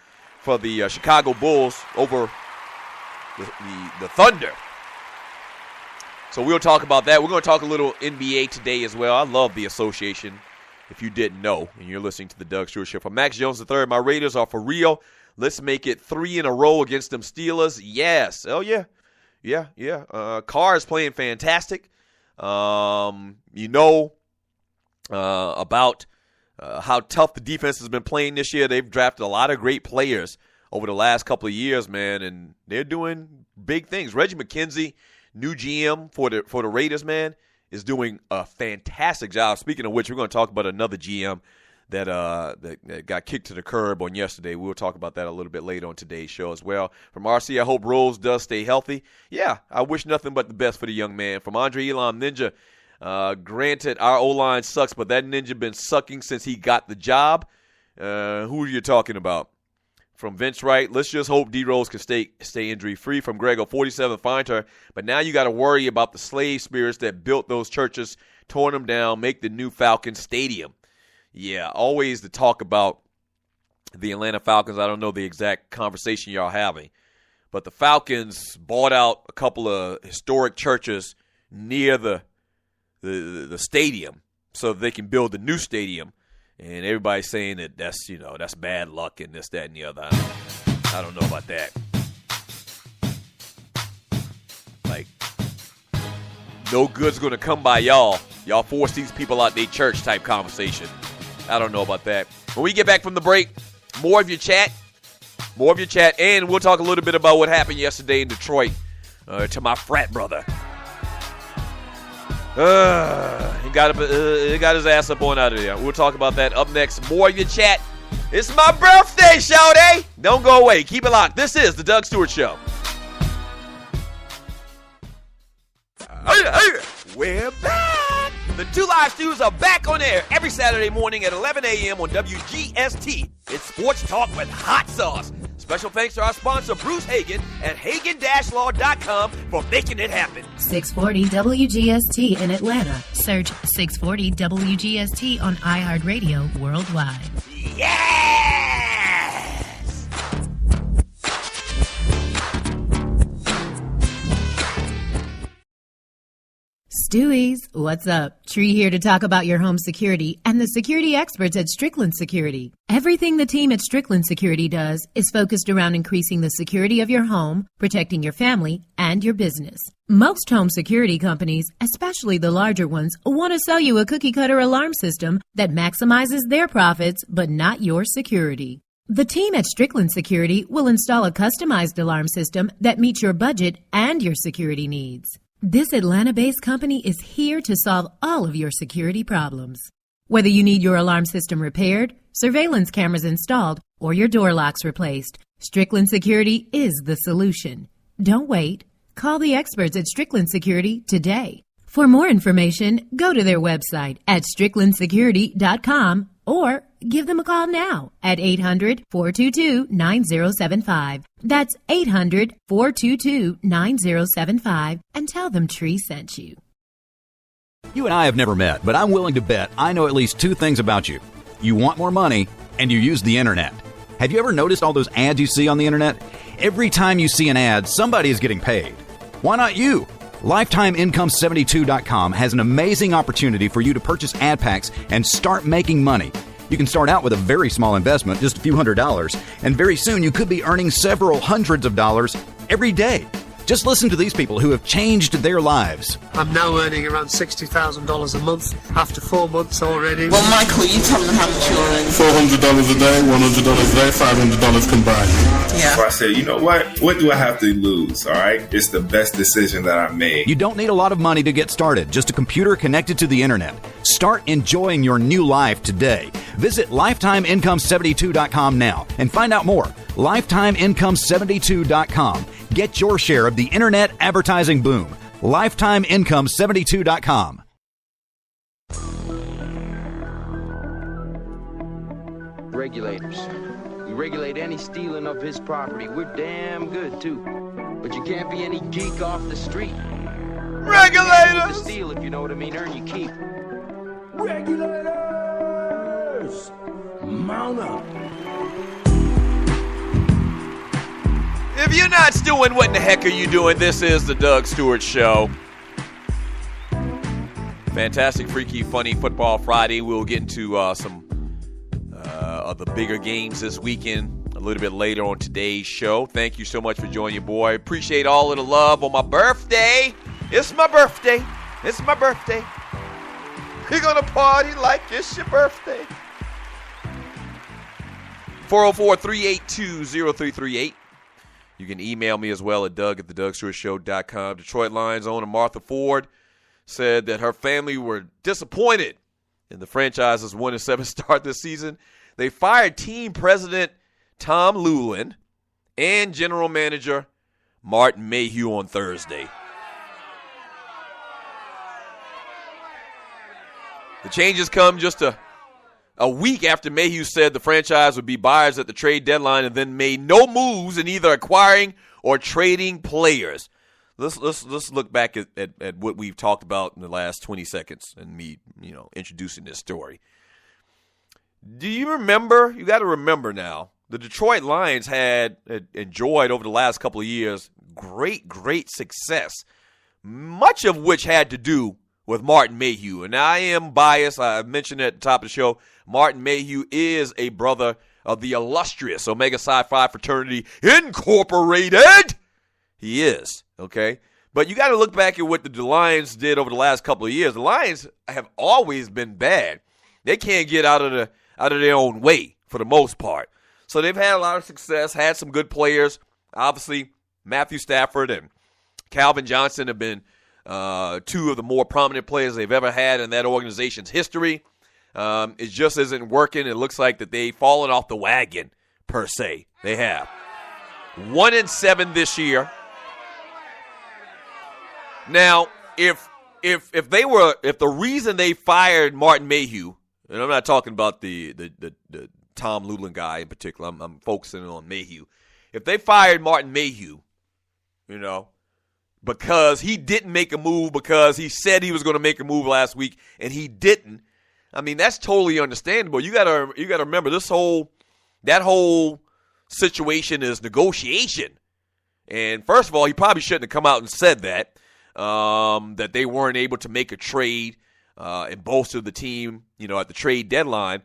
Chicago Bulls over the Thunder. So we'll talk about that. We're going to talk a little NBA today as well. I love the association, if you didn't know, and you're listening to the Doug Stewart Show. From Max Jones III, my Raiders are for real. Let's make it 3 in a row against them Steelers. Yes. Oh, yeah. Yeah. Carr is playing fantastic. About how tough the defense has been playing this year. They've drafted a lot of great players over the last couple of years, man, and they're doing big things. Reggie McKenzie, new GM for the Raiders, man, is doing a fantastic job. Speaking of which, we're going to talk about another GM that got kicked to the curb on yesterday. We'll talk about that a little bit later on today's show as well. From RC, I hope Rose does stay healthy. Yeah, I wish nothing but the best for the young man. From Andre Elam Ninja, granted, our O-line sucks, but that ninja been sucking since he got the job. Who are you talking about? From Vince Wright, let's just hope D-Rose can stay injury-free. From Grego, 47, find her. But now you got to worry about the slave spirits that built those churches, torn them down, make the new Falcons Stadium. Yeah, always the talk about the Atlanta Falcons. I don't know the exact conversation y'all having. But the Falcons bought out a couple of historic churches near the stadium so they can build the new stadium. And everybody's saying that that's bad luck and this, that, and the other. I don't know about that. Like, no good's going to come by y'all. Y'all force these people out their church type conversation. I don't know about that. When we get back from the break, more of your chat, and we'll talk a little bit about what happened yesterday in Detroit to my frat brother. He got his ass up on out of there. We'll talk about that up next. More of your chat. It's my birthday, Shawty. Don't go away. Keep it locked. This is the Doug Stewart Show. We're back. The Two Live Stews are back on air every Saturday morning at 11 a.m. on WGST. It's sports talk with hot sauce. Special thanks to our sponsor, Bruce Hagen, at Hagen-Law.com for making it happen. 640 WGST in Atlanta. Search 640 WGST on iHeartRadio worldwide. Yes! Stewies, what's up? Tree here to talk about your home security and the security experts at Strickland Security. Everything the team at Strickland Security does is focused around increasing the security of your home, protecting your family, and your business. Most home security companies, especially the larger ones, want to sell you a cookie-cutter alarm system that maximizes their profits but not your security. The team at Strickland Security will install a customized alarm system that meets your budget and your security needs. This Atlanta-based company is here to solve all of your security problems. Whether you need your alarm system repaired, surveillance cameras installed, or your door locks replaced, Strickland Security is the solution. Don't wait. Call the experts at Strickland Security today. For more information, go to their website at stricklandsecurity.com or give them a call now at 800-422-9075. That's 800-422-9075 and tell them Tree sent you. You and I have never met, but I'm willing to bet I know at least two things about you. You want more money, and you use the internet. Have you ever noticed all those ads you see on the internet? Every time you see an ad, somebody is getting paid. Why not you? LifetimeIncome72.com has an amazing opportunity for you to purchase ad packs and start making money. You can start out with a very small investment, just a few $100s, and very soon you could be earning several hundreds of dollars every day. Just listen to these people who have changed their lives. I'm now earning around $60,000 a month after 4 months already. Well, Michael, you tell them how much you're earning. $400 a day, $100 a day, $500 combined. Yeah. So I said, you know what do I have to lose, all right? It's the best decision that I made. You don't need a lot of money to get started, just a computer connected to the internet. Start enjoying your new life today. Visit LifetimeIncome72.com now and find out more. LifetimeIncome72.com. Get your share of the internet advertising boom. LifetimeIncome72.com. Regulators. We regulate any stealing of his property. We're damn good, too. But you can't be any geek off the street. Regulators! To steal, if you know what I mean. Earn your keep. Regulators! Mount up. If you're not doing, what in the heck are you doing? This is the Doug Stewart Show. Fantastic, freaky, funny Football Friday. We'll get into some of the bigger games this weekend a little bit later on today's show. Thank you so much for joining your boy. Appreciate all of the love on my birthday. It's my birthday. It's my birthday. We're going to party like it's your birthday. 404-382-0338. You can email me as well at doug@thedougstewartshow.com. Detroit Lions owner Martha Ford said that her family were disappointed in the franchise's 1-7 start this season. They fired team president Tom Lulin and general manager Martin Mayhew on Thursday. The changes come just a week after Mayhew said the franchise would be buyers at the trade deadline and then made no moves in either acquiring or trading players. Let's look back at what we've talked about in the last 20 seconds and me, introducing this story. Do you remember? You got to remember now. The Detroit Lions had enjoyed over the last couple of years great success, much of which had to do with Martin Mayhew. And I am biased. I mentioned at the top of the show, Martin Mayhew is a brother of the illustrious Omega Psi Phi Fraternity Incorporated. He is, okay? But you got to look back at what the Lions did over the last couple of years. The Lions have always been bad. They can't get out of their own way for the most part. So they've had a lot of success, had some good players. Obviously, Matthew Stafford and Calvin Johnson have been two of the more prominent players they've ever had in that organization's history. It just isn't working. It looks like that they've fallen off the wagon, per se. They have. 1-7 this year. Now, if the reason they fired Martin Mayhew, and I'm not talking about the Tom Lulin guy in particular, I'm focusing on Mayhew. If they fired Martin Mayhew, because he didn't make a move because he said he was going to make a move last week and he didn't, I mean, that's totally understandable. You gotta remember that whole situation is negotiation. And first of all, he probably shouldn't have come out and said that they weren't able to make a trade and bolster the team, at the trade deadline.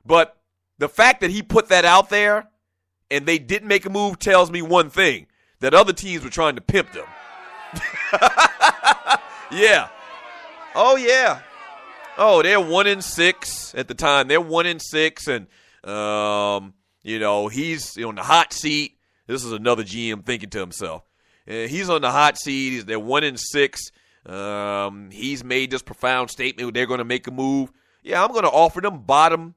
But the fact that he put that out there and they didn't make a move tells me one thing, that other teams were trying to pimp them. Yeah. Oh, yeah. Oh, they're 1-6 at the time. They're 1-6, and he's on the hot seat. This is another GM thinking to himself. He's on the hot seat. They're 1-6. He's made this profound statement. They're going to make a move. Yeah, I'm going to offer them bottom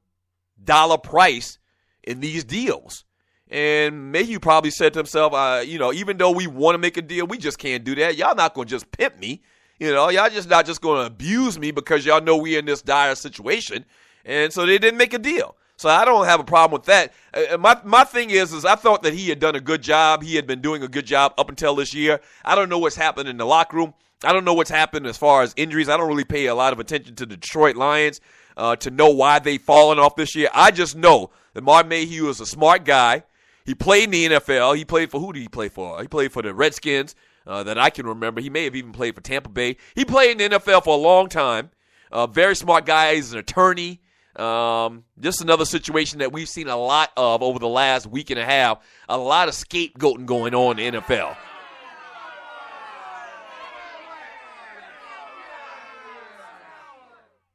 dollar price in these deals. And Mayhew probably said to himself, even though we want to make a deal, we just can't do that. Y'all not going to just pimp me. Y'all just not just going to abuse me because y'all know we're in this dire situation. And so they didn't make a deal. So I don't have a problem with that. My thing is I thought that he had done a good job. He had been doing a good job up until this year. I don't know what's happened in the locker room. I don't know what's happened as far as injuries. I don't really pay a lot of attention to the Detroit Lions to know why they've fallen off this year. I just know that Martin Mayhew is a smart guy. He played in the NFL. He played for, who did he play for? He played for the Redskins that I can remember. He may have even played for Tampa Bay. He played in the NFL for a long time. Very smart guy. He's an attorney. Just another situation that we've seen a lot of over the last week and a half. A lot of scapegoating going on in the NFL.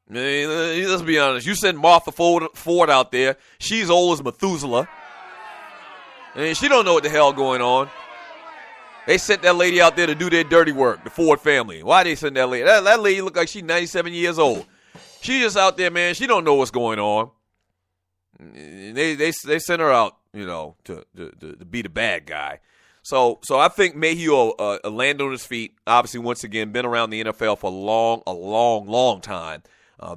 Man, let's be honest. You send Martha Ford out there. She's old as Methuselah. And she don't know what the hell going on. They sent that lady out there to do their dirty work, the Ford family. Why they send that lady? That lady look like she's 97 years old. She just out there, man. She don't know what's going on. They sent her out, to be the bad guy. So I think Mayhew will land on his feet. Obviously, once again, been around the NFL for a long time.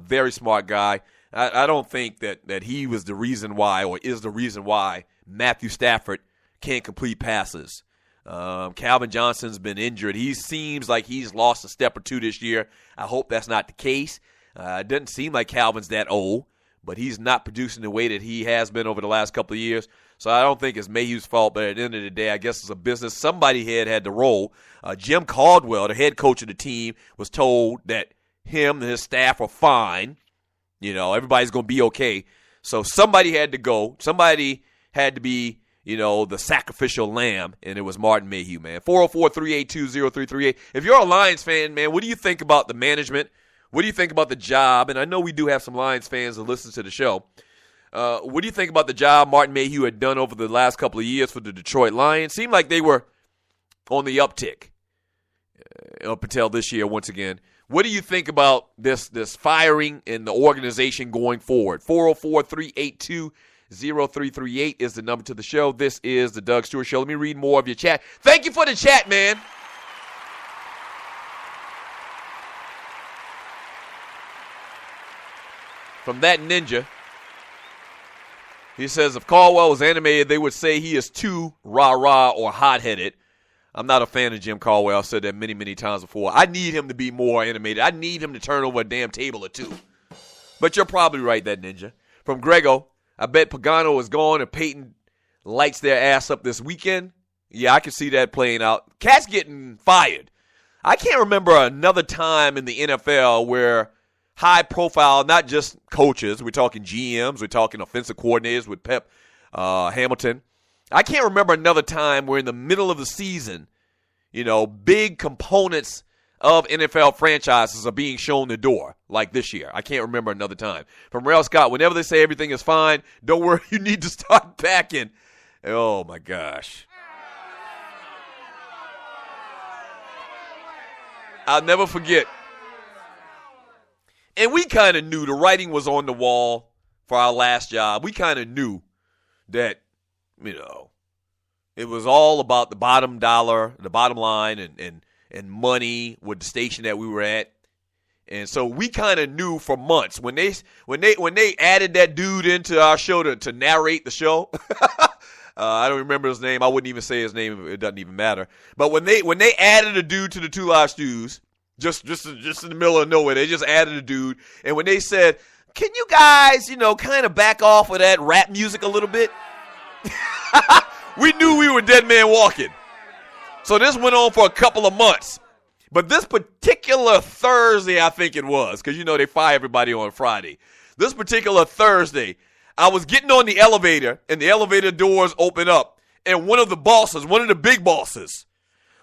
Very smart guy. I don't think that he was the reason why, or is the reason why, Matthew Stafford can't complete passes. Calvin Johnson's been injured. He seems like he's lost a step or two this year. I hope that's not the case. It doesn't seem like Calvin's that old, but he's not producing the way that he has been over the last couple of years. So I don't think it's Mayhew's fault, but at the end of the day, I guess it's a business. Somebody had to roll. Jim Caldwell, the head coach of the team, was told that him and his staff are fine. Everybody's going to be okay. So somebody had to go. Somebody had to be the sacrificial lamb, and it was Martin Mayhew, man. 404-382-0338. If you're a Lions fan, man, what do you think about the management? What do you think about the job? And I know we do have some Lions fans that listen to the show. What do you think about the job Martin Mayhew had done over the last couple of years for the Detroit Lions? Seemed like they were on the uptick up until this year once again. What do you think about this firing and the organization going forward? 404-382-0338 is the number to the show. This is the Doug Stewart Show. Let me read more of your chat. Thank you for the chat, man. From that ninja, he says, if Caldwell was animated, they would say he is too rah-rah or hot-headed. I'm not a fan of Jim Caldwell. I've said that many, many times before. I need him to be more animated. I need him to turn over a damn table or two. But you're probably right, that ninja. From Grego, I bet Pagano is gone and Peyton lights their ass up this weekend. Yeah, I can see that playing out. Cat's getting fired. I can't remember another time in the NFL where high profile, not just coaches, we're talking GMs, we're talking offensive coordinators with Pep Hamilton. I can't remember another time where in the middle of the season, big components of NFL franchises are being shown the door like this year. I can't remember another time. From Rail Scott, whenever they say everything is fine, don't worry, you need to start packing. Oh, my gosh. I'll never forget. And we kind of knew the writing was on the wall for our last job. We kind of knew that, it was all about the bottom dollar, the bottom line, and money with the station that we were at. And so we kind of knew for months when they added that dude into our show to narrate the show. I don't remember his name. I wouldn't even say his name. It doesn't even matter. But when they added a dude to the Two Live Stews, just in the middle of nowhere, they just added a dude. And when they said, "Can you guys, kind of back off of that rap music a little bit?" We knew we were dead man walking. So this went on for a couple of months. But this particular Thursday, I think it was, because they fire everybody on Friday. This particular Thursday, I was getting on the elevator, and the elevator doors open up, and one of the big bosses,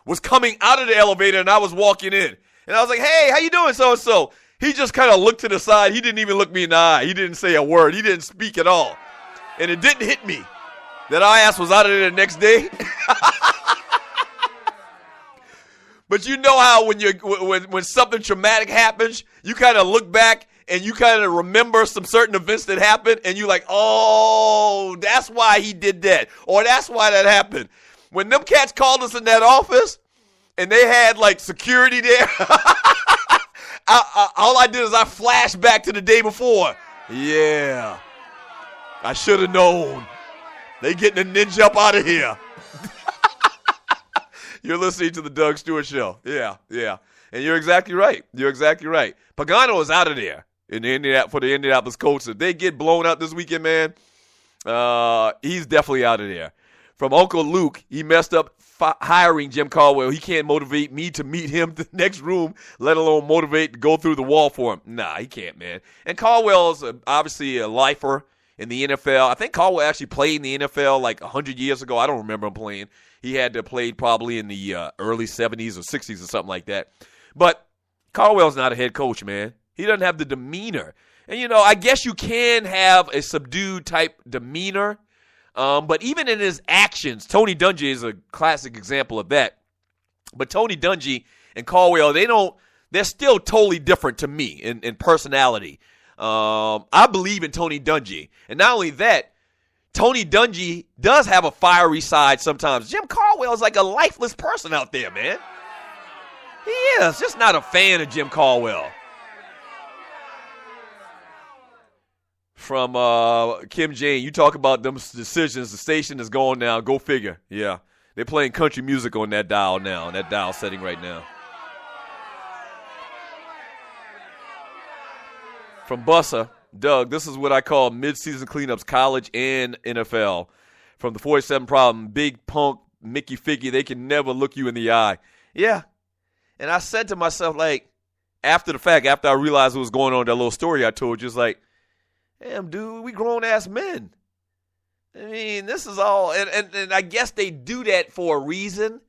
was coming out of the elevator, and I was walking in. And I was like, "Hey, how you doing, so-and-so?" He just kind of looked to the side. He didn't even look me in the eye. He didn't say a word. He didn't speak at all. And it didn't hit me that our ass was out of there the next day. But you know how when something traumatic happens, you kind of look back and you kind of remember some certain events that happened, and you're like, "Oh, that's why he did that," or "That's why that happened." When them cats called us in that office, and they had like security there, all I did is I flashed back to the day before. Yeah, I should have known. They getting the ninja up out of here. You're listening to the Doug Stewart Show. Yeah. And you're exactly right. Pagano is out of there for the Indianapolis Colts. If they get blown out this weekend, man, he's definitely out of there. From Uncle Luke, he messed up hiring Jim Caldwell. He can't motivate me to meet him to the next room, let alone motivate to go through the wall for him. Nah, he can't, man. And Caldwell's obviously a lifer in the NFL. I think Caldwell actually played in the NFL like 100 years ago. I don't remember him playing. He had to play probably in the early 70s or 60s or something like that. But Caldwell's not a head coach, man. He doesn't have the demeanor. And, I guess you can have a subdued type demeanor. But even in his actions, Tony Dungy is a classic example of that. But Tony Dungy and Caldwell, they're still totally different to me in personality. I believe in Tony Dungy. And not only that, Tony Dungy does have a fiery side sometimes. Jim Caldwell is like a lifeless person out there, man. He is. Just not a fan of Jim Caldwell. From Kim Jane, you talk about them decisions. The station is going now. Go figure. Yeah. They're playing country music on that dial now, on that dial setting right now. From Bussa, Doug, this is what I call mid-season cleanups, college and NFL. From the 47 problem, Big Punk, Mickey Figgy, they can never look you in the eye. Yeah. And I said to myself, like, after the fact, after I realized what was going on, that little story I told you, it's like, damn, dude, we grown-ass men. I mean, this is all, and I guess they do that for a reason.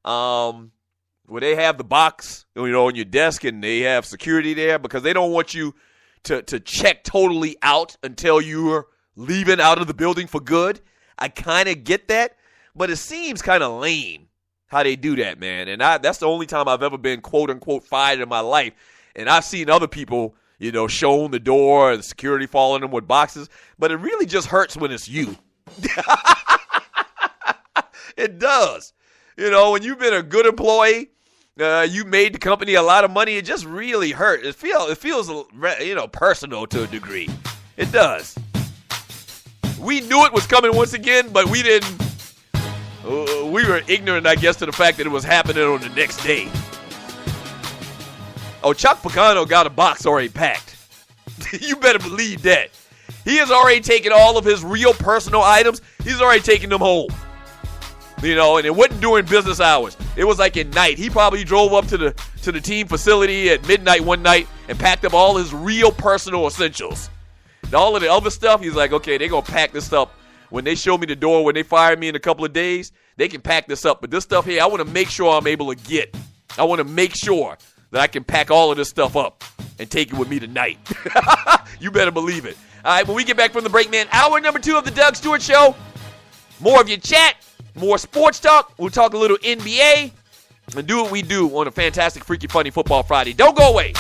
Where they have the box, on your desk, and they have security there because they don't want you to check totally out until you're leaving out of the building for good. I kind of get that, but it seems kind of lame how they do that, man. And that's the only time I've ever been, quote-unquote, fired in my life. And I've seen other people, shown the door, the security following them with boxes. But it really just hurts when it's you. It does. When you've been a good employee, you made the company a lot of money, it just really hurt. It feels personal to a degree. It does. We knew it was coming once again, but we didn't. We were ignorant, I guess, to the fact that it was happening on the next day. Oh, Chuck Picano got a box already packed. You better believe that. He has already taken all of his real personal items. He's already taken them home. And it wasn't during business hours. It was like at night. He probably drove up to the team facility at midnight one night and packed up all his real personal essentials. And all of the other stuff, he's like, okay, they're going to pack this up. When they show me the door, when they fire me in a couple of days, they can pack this up. But this stuff here, I want to make sure I'm able to get. I want to make sure that I can pack all of this stuff up and take it with me tonight. You better believe it. All right, when we get back from the break, man, hour number 2 of the Doug Stewart Show. More of your chat, more sports talk. We'll talk a little NBA and do what we do on a fantastic, freaky, funny Football Friday. Don't go away.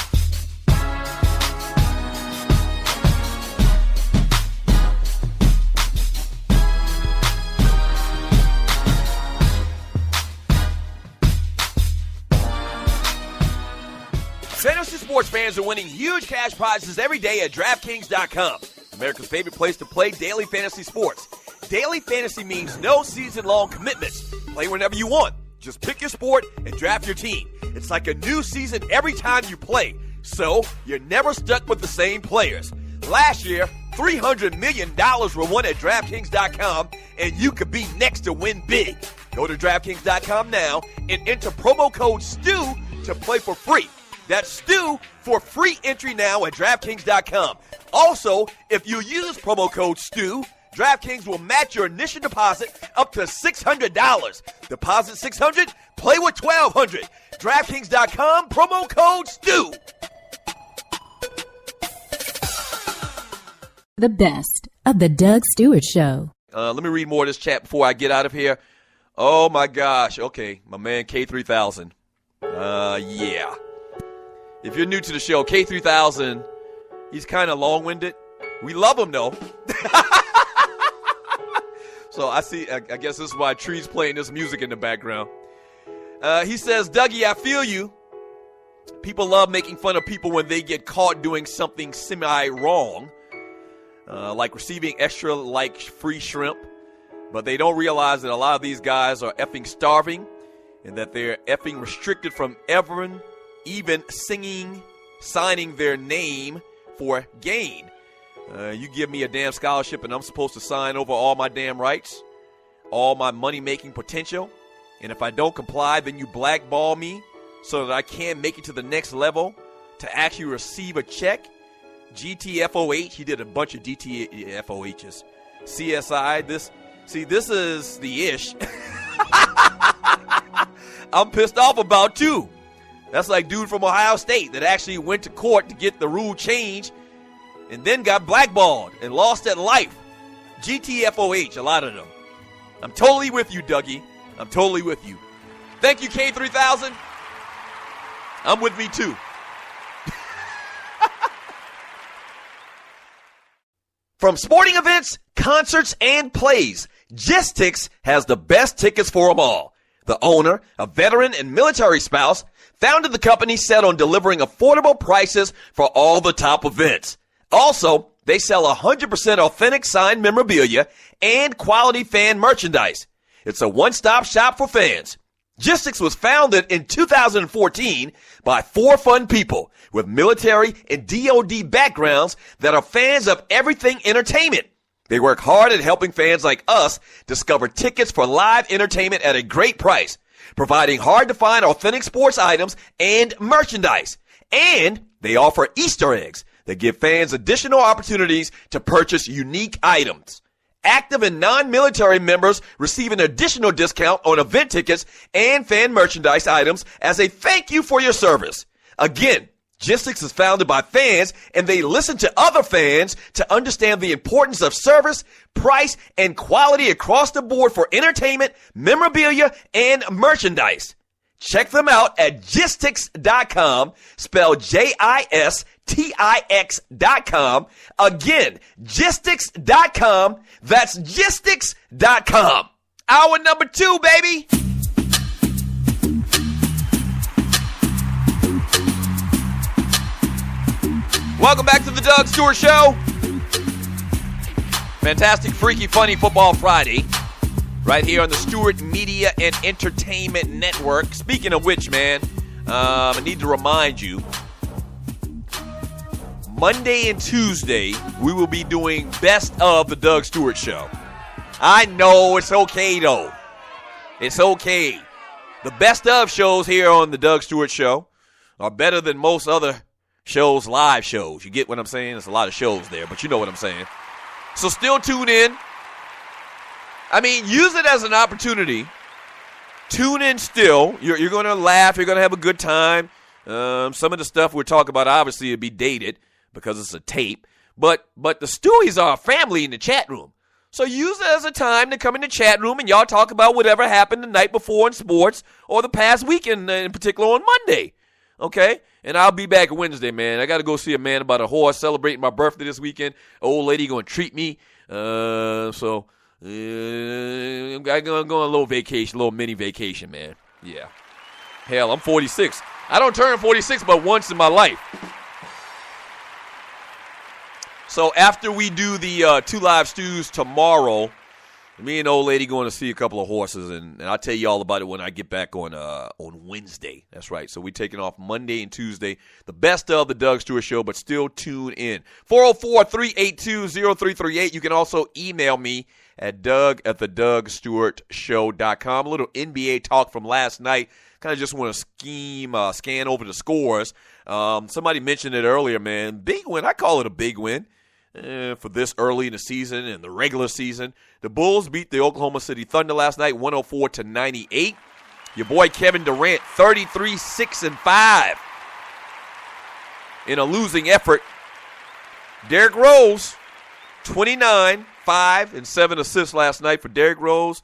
Fantasy sports fans are winning huge cash prizes every day at DraftKings.com. America's favorite place to play daily fantasy sports. Daily fantasy means no season-long commitments. Play whenever you want. Just pick your sport and draft your team. It's like a new season every time you play. So, you're never stuck with the same players. Last year, $300 million were won at DraftKings.com, and you could be next to win big. Go to DraftKings.com now and enter promo code STU to play for free. That's STU for free entry now at DraftKings.com. Also, if you use promo code STU, DraftKings will match your initial deposit up to $600. Deposit $600, play with $1,200. DraftKings.com, promo code STU. The best of the Doug Stewart Show. Let me read more of this chat before I get out of here. Oh, my gosh. Okay, my man K3000. Yeah. If you're new to the show, K3000, he's kind of long-winded. We love him, though. So I guess this is why Tree's playing this music in the background. He says, Dougie, I feel you. People love making fun of people when they get caught doing something semi-wrong, like receiving extra, like free shrimp. But they don't realize that a lot of these guys are effing starving and that they're effing restricted from even signing their name for gain. You give me a damn scholarship and I'm supposed to sign over all my damn rights, all my money-making potential. And if I don't comply, then you blackball me so that I can't make it to the next level to actually receive a check. GTFOH, he did a bunch of GTFOHs. CSI, this is the ish I'm pissed off about too. That's like dude from Ohio State that actually went to court to get the rule changed and then got blackballed and lost at life. GTFOH, a lot of them. I'm totally with you, Dougie. I'm totally with you. Thank you, K3000. I'm with me, too. From sporting events, concerts, and plays, Gistix has the best tickets for them all. The owner, a veteran and military spouse, founded the company set on delivering affordable prices for all the top events. Also, they sell 100% authentic signed memorabilia and quality fan merchandise. It's a one-stop shop for fans. Gistix was founded in 2014 by 4 fun people with military and DoD backgrounds that are fans of everything entertainment. They work hard at helping fans like us discover tickets for live entertainment at a great price, providing hard-to-find authentic sports items and merchandise. And they offer Easter eggs that give fans additional opportunities to purchase unique items. Active and non-military members receive an additional discount on event tickets and fan merchandise items as a thank you for your service. Again, Gistix is founded by fans, and they listen to other fans to understand the importance of service, price, and quality across the board for entertainment, memorabilia, and merchandise. Check them out at Gistix.com, spelled Gistix.com. Again, Gistix.com. That's Gistix.com. Hour number 2, baby. Welcome back to the Doug Stewart Show. Fantastic, freaky, funny Football Friday. Right here on the Stewart Media and Entertainment Network. Speaking of which, man, I need to remind you, Monday and Tuesday, we will be doing Best of the Doug Stewart Show. I know, it's okay, though. It's okay. The Best of shows here on the Doug Stewart Show are better than most other shows, live shows. You get what I'm saying? There's a lot of shows there, but you know what I'm saying. So still tune in. I mean, use it as an opportunity. Tune in still. You're going to laugh. You're going to have a good time. Some of the stuff we're talking about, obviously, it'll be dated because it's a tape. But the Stewies are a family in the chat room. So use it as a time to come in the chat room and y'all talk about whatever happened the night before in sports or the past weekend, in particular on Monday. Okay? And I'll be back Wednesday, man. I got to go see a man about a horse celebrating my birthday this weekend. Old lady going to treat me. I'm going on a little vacation, a little mini vacation, man. Yeah. Hell, I'm 46. I don't turn 46 but once in my life. So after we do the 2 live stews tomorrow, me and old lady going to see a couple of horses, and I'll tell you all about it when I get back on Wednesday. That's right. So we're taking off Monday and Tuesday. The Best of the Doug Stewart Show, but still tune in. 404-382-0338. You can also email me at doug@thedougstewartshow.com. A little NBA talk from last night. Kind of just want to scan over the scores. Somebody mentioned it earlier, man. Big win. I call it a big win for this early in the season and the regular season. The Bulls beat the Oklahoma City Thunder last night, 104-98. Your boy Kevin Durant, 33-6-5 in a losing effort. Derrick Rose, 29, 5 and 7 assists last night for Derrick Rose.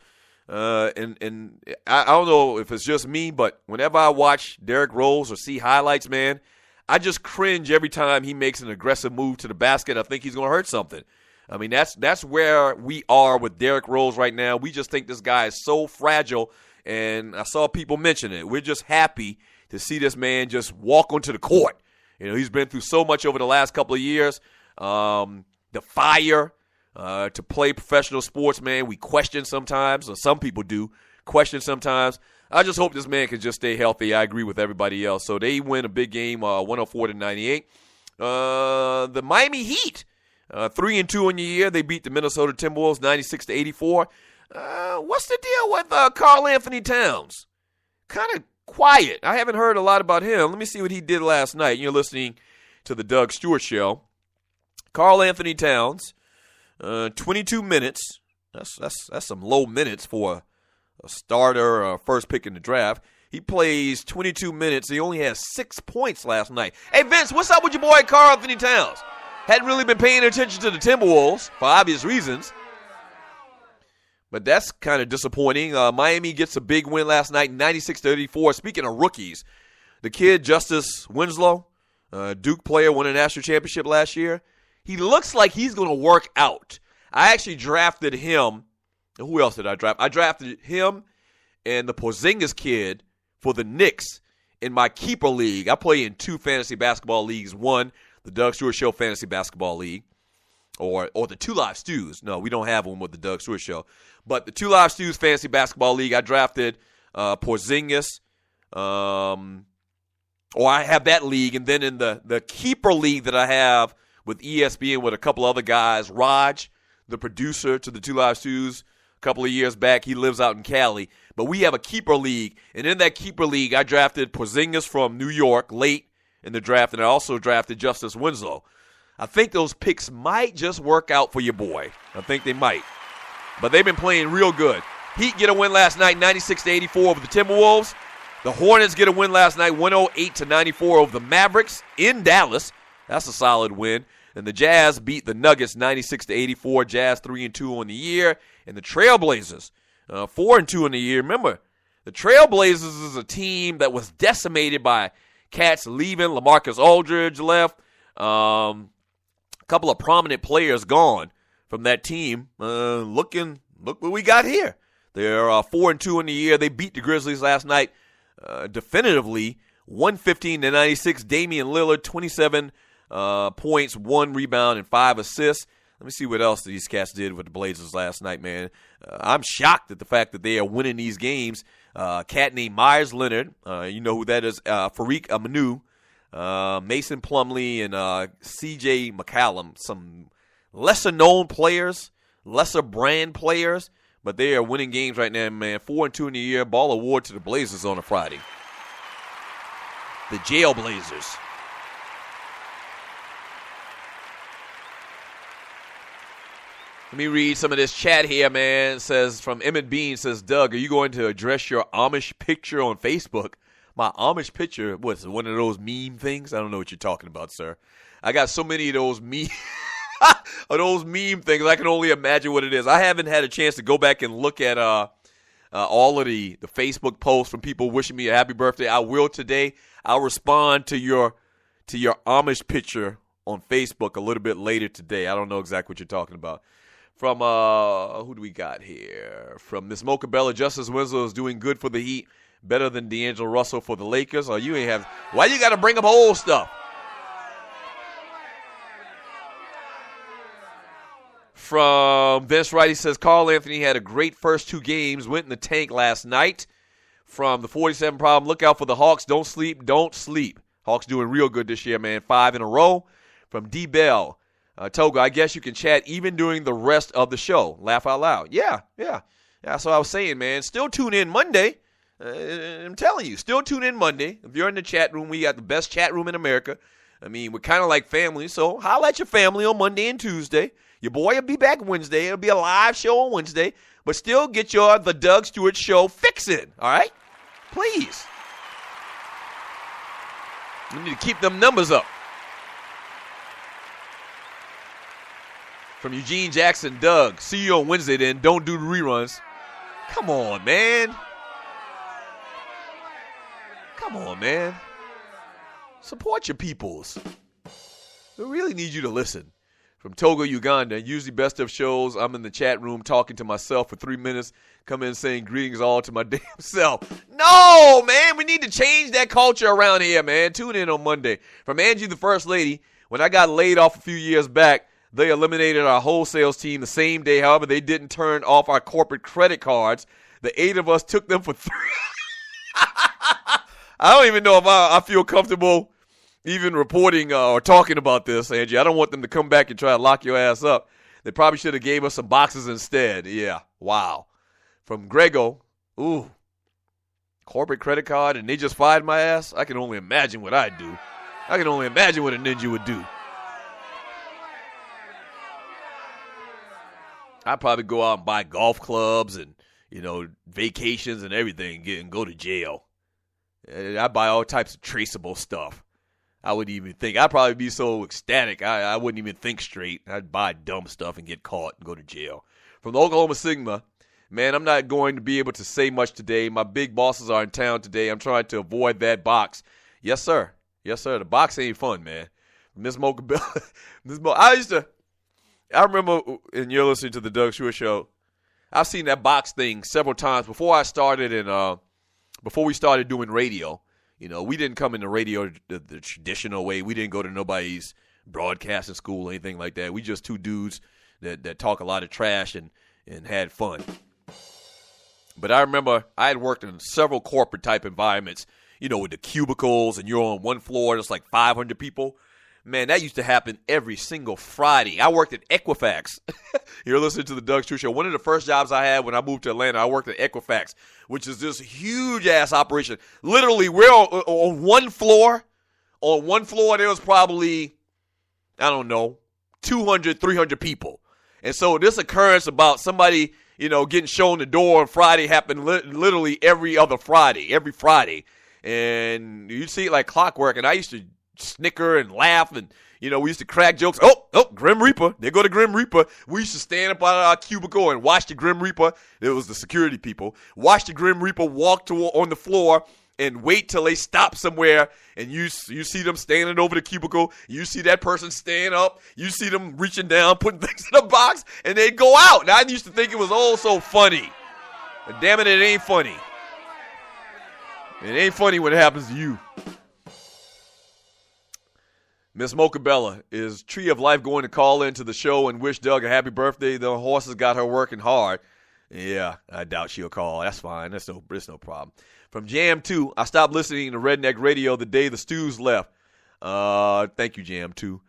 And I don't know if it's just me, but whenever I watch Derrick Rose or see highlights, man, I just cringe every time he makes an aggressive move to the basket. I think he's going to hurt something. I mean, that's where we are with Derrick Rose right now. We just think this guy is so fragile, and I saw people mention it. We're just happy to see this man just walk onto the court. You know, he's been through so much over the last couple of years. The fire to play professional sports, man, we question sometimes, or some people do question sometimes. I just hope this man can just stay healthy. I agree with everybody else. So they win a big game, 104-98. The Miami Heat, 3-2 in the year. They beat the Minnesota Timberwolves 96-84. What's the deal with Karl Anthony Towns? Kind of quiet. I haven't heard a lot about him. Let me see what he did last night. You're listening to the Doug Stewart Show. Karl Anthony Towns, 22 minutes. That's some low minutes for a starter or first pick in the draft. He plays 22 minutes. He only has 6 points last night. Hey, Vince, what's up with your boy Karl Anthony Towns? Hadn't really been paying attention to the Timberwolves for obvious reasons. But that's kind of disappointing. Miami gets a big win last night, 96-84. Speaking of rookies, the kid, Justice Winslow, Duke player, won a national championship last year. He looks like he's going to work out. I actually drafted him. Who else did I draft? I drafted him and the Porzingis kid for the Knicks in my keeper league. I play in 2 fantasy basketball leagues. One, the Doug Stewart Show Fantasy Basketball League, or the 2 Live Stews. No, we don't have one with the Doug Stewart Show. But the 2 Live Stews Fantasy Basketball League, I drafted Porzingis. Or I have that league. And then in the keeper league that I have with ESPN with a couple other guys, Raj, the producer to the 2 Live Stews, a couple of years back, he lives out in Cali. But we have a keeper league. And in that keeper league, I drafted Porzingis from New York late in the draft. And I also drafted Justice Winslow. I think those picks might just work out for your boy. I think they might. But they've been playing real good. Heat get a win last night, 96-84 over the Timberwolves. The Hornets get a win last night, 108-94 over the Mavericks in Dallas. That's a solid win. And the Jazz beat the Nuggets 96-84. Jazz 3-2 on the year. And the Trailblazers 4-2 on the year. Remember, the Trailblazers is a team that was decimated by cats leaving. LaMarcus Aldridge left. A couple of prominent players gone from that team. Look what we got here. They're 4-2 in the year. They beat the Grizzlies last night definitively, 115-96. Damian Lillard, 27 points, 1 rebound, and 5 assists. Let me see what else these cats did with the Blazers last night, man. I'm shocked at the fact that they are winning these games. A cat named Myers Leonard, you know who that is, Fareed Aminu, Mason Plumlee, and C.J. McCallum, some lesser-known players, lesser-brand players, but they are winning games right now, man. 4-2 in the year. Ball award to the Blazers on a Friday. The Jail Blazers. Let me read some of this chat here, man. It says, from Emmett Bean, says, Doug, are you going to address your Amish picture on Facebook? My Amish picture, what's one of those meme things? I don't know what you're talking about, sir. I got so many of those meme things, I can only imagine what it is. I haven't had a chance to go back and look at all of the Facebook posts from people wishing me a happy birthday. I will today. I'll respond to your Amish picture on Facebook a little bit later today. I don't know exactly what you're talking about. From, who do we got here? From Miss Mocha Bella, Justice Winslow is doing good for the Heat, better than D'Angelo Russell for the Lakers. Oh, you ain't have, why you got to bring up old stuff? From Vince Wright, he says, Karl Anthony had a great first 2 games, went in the tank last night. From the 47 problem, look out for the Hawks. Don't sleep, don't sleep. Hawks doing real good this year, man. 5 in a row. From D. Bell, Togo, I guess you can chat even during the rest of the show. Laugh out loud. Yeah. That's what I was saying, man. Still tune in Monday. I'm telling you, still tune in Monday. If you're in the chat room, we got the best chat room in America. I mean, we're kind of like family, so holla at your family on Monday and Tuesday. Your boy will be back Wednesday. It'll be a live show on Wednesday, but still get the Doug Stewart Show fix it, all right? Please. We need to keep them numbers up. From Eugene Jackson, Doug, see you on Wednesday then. Don't do the reruns. Come on, man. Support your peoples. We really need you to listen. From Togo, Uganda, usually best of shows. I'm in the chat room talking to myself for 3 minutes. Come in saying greetings all to my damn self. No, man, we need to change that culture around here, man. Tune in on Monday. From Angie, the First Lady, when I got laid off a few years back, they eliminated our wholesales team the same day. However, they didn't turn off our corporate credit cards. The 8 of us took them for 3. I don't even know if I feel comfortable even reporting or talking about this, Angie. I don't want them to come back and try to lock your ass up. They probably should have gave us some boxes instead. Yeah, wow. From Grego, ooh, corporate credit card, and they just fired my ass? I can only imagine what I'd do. I can only imagine what a ninja would do. I'd probably go out and buy golf clubs and, vacations and everything and go to jail. I buy all types of traceable stuff. I wouldn't even think. I'd probably be so ecstatic, I wouldn't even think straight. I'd buy dumb stuff and get caught and go to jail. From the Oklahoma Sigma, man, I'm not going to be able to say much today. My big bosses are in town today. I'm trying to avoid that box. Yes, sir. Yes, sir. The box ain't fun, man. Miss Mocha I remember, and you're listening to the Doug Stewart Show, I've seen that box thing several times before I started before we started doing radio. You know, we didn't come into radio the traditional way. We didn't go to nobody's broadcasting school or anything like that. We just two dudes that talk a lot of trash and had fun. But I remember I had worked in several corporate type environments, you know, with the cubicles and you're on one floor, there's like 500 people. Man, that used to happen every single Friday. I worked at Equifax. You're listening to the Doug Stewart Show. One of the first jobs I had when I moved to Atlanta, I worked at Equifax, which is this huge-ass operation. Literally, we're on one floor. On one floor, there was probably, 200, 300 people. And so this occurrence about somebody, getting shown the door on Friday happened literally every other Friday, every Friday. And you'd see it like clockwork, and I used to snicker and laugh, and we used to crack jokes. Oh, Grim Reaper, there go the Grim Reaper. We used to stand up out of our cubicle and watch the Grim Reaper. It was the security people. Watch the Grim Reaper walk on the floor and wait till they stop somewhere, and you see them standing over the cubicle. You see that person stand up. You see them reaching down, putting things in a box, and they go out. And I used to think it was so funny. But damn it, it ain't funny. It ain't funny when it happens to you. Miss Mocha Bella, is Tree of Life going to call into the show and wish Doug a happy birthday? The horses got her working hard. Yeah, I doubt she'll call. That's fine. That's no problem. From Jam 2, I stopped listening to Redneck Radio the day the Stews left. Thank you, Jam 2.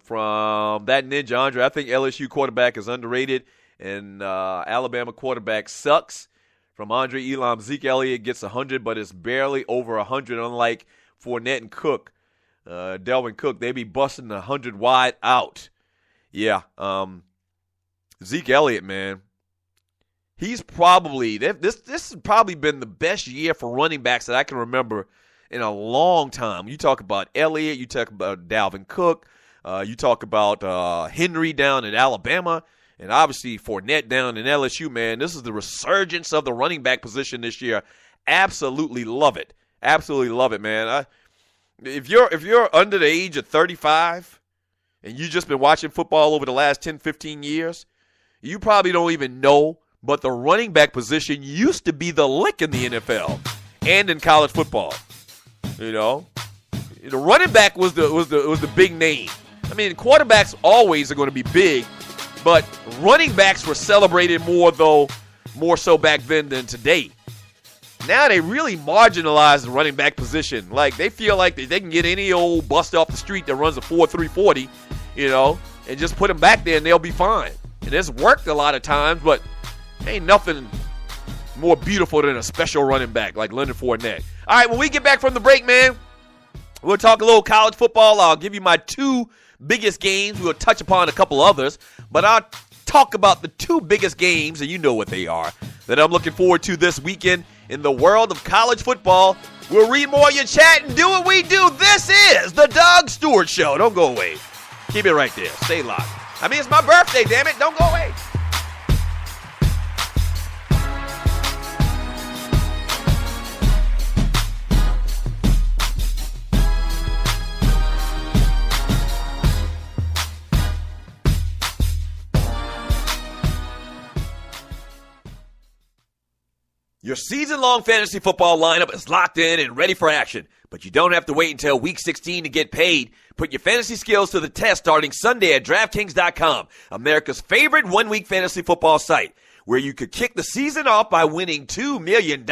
From that Ninja Andre, I think LSU quarterback is underrated and Alabama quarterback sucks. From Andre Elam, Zeke Elliott gets 100, but it's barely over 100, unlike Fournette and Cook. Delvin Cook, they be busting 100 wide out. Yeah. Zeke Elliott, man. He's probably, this has probably been the best year for running backs that I can remember in a long time. You talk about Elliott, you talk about Dalvin Cook, you talk about Henry down in Alabama, and obviously Fournette down in LSU, man. This is the resurgence of the running back position this year. Absolutely love it. Absolutely love it, man. If you're under the age of 35 and you've just been watching football over the last 10, 15 years, you probably don't even know, but the running back position used to be the lick in the NFL and in college football. The running back was the big name. I mean, quarterbacks always are going to be big, but running backs were celebrated more so back then than today. Now they really marginalize the running back position. Like, they feel like they can get any old bust off the street that runs a 4.3 40, and just put them back there and they'll be fine. And it's worked a lot of times, but ain't nothing more beautiful than a special running back like Leonard Fournette. All right, when we get back from the break, man, we'll talk a little college football. I'll give you my two biggest games. We'll touch upon a couple others, but I'll talk about the two biggest games, and you know what they are, that I'm looking forward to this weekend in the world of college football. We'll read more of your chat and do what we do. This is the Doug Stewart Show. Don't go away. Keep it right there. Stay locked. I mean, it's my birthday, damn it. Don't go away. Your season-long fantasy football lineup is locked in and ready for action, but you don't have to wait until Week 16 to get paid. Put your fantasy skills to the test starting Sunday at DraftKings.com, America's favorite one-week fantasy football site, where you could kick the season off by winning $2 million.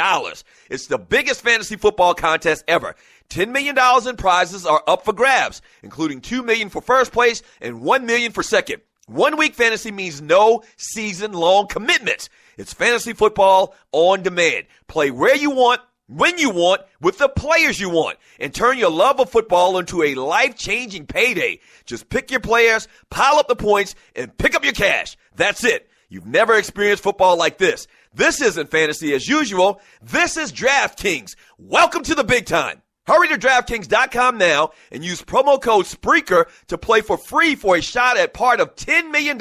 It's the biggest fantasy football contest ever. $10 million in prizes are up for grabs, including $2 million for first place and $1 million for second. 1 week fantasy means no season-long commitments. It's fantasy football on demand. Play where you want, when you want, with the players you want, and turn your love of football into a life-changing payday. Just pick your players, pile up the points, and pick up your cash. That's it. You've never experienced football like this. This isn't fantasy as usual. This is DraftKings. Welcome to the big time. Hurry to DraftKings.com now and use promo code Spreaker to play for free for a shot at part of $10 million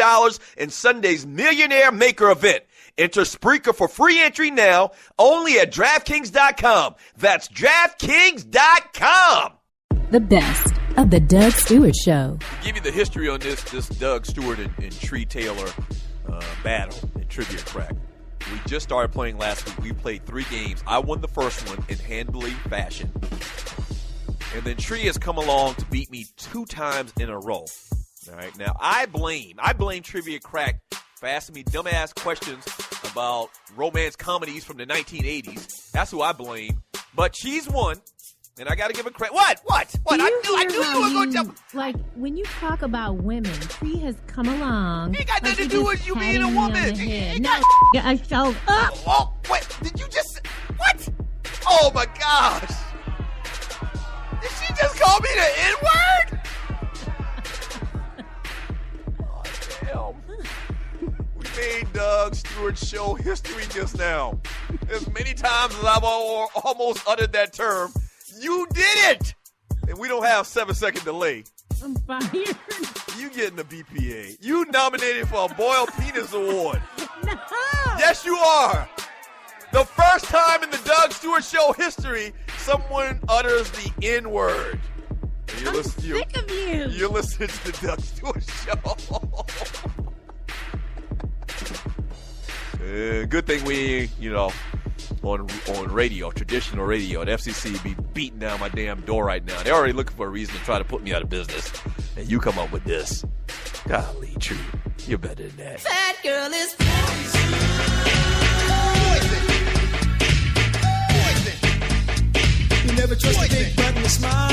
in Sunday's Millionaire Maker event. Enter Spreaker for free entry now only at DraftKings.com. That's DraftKings.com. The best of the Doug Stewart Show. To give you the history on this Doug Stewart and Tree Taylor battle in Trivia Crack. We just started playing last week. We played 3 games. I won the first one in handily fashion. And then Tree has come along to beat me 2 times in a row. All right. Now, I blame Trivia Crack for asking me dumbass questions about romance comedies from the 1980s. That's who I blame. But she's won. And I got to give her credit. What? I knew you were going to jump. Like, when you talk about women, Tree has come along. It ain't got nothing to do with you being a woman. No, I showed up. Oh, wait. Did you just... What? Oh, my gosh. Did she just call me the N-word? Oh, damn. We made Doug Stewart Show history just now. As many times as I've almost uttered that term, you did it! And we don't have 7-second delay. I'm fired. You getting the BPA. You nominated for a Boiled Penis Award. No. Yes, you are. The first time in the Doug Stewart Show history, someone utters the N-word. I'm sick of you. You're listening to the Doug Stewart Show. Good thing we, on radio, traditional radio, the FCC be beating down my damn door right now. They're already looking for a reason to try to put me out of business. And you come up with this. Golly, Tree, you're better than that. That girl is poison. You never trust a big button to smile.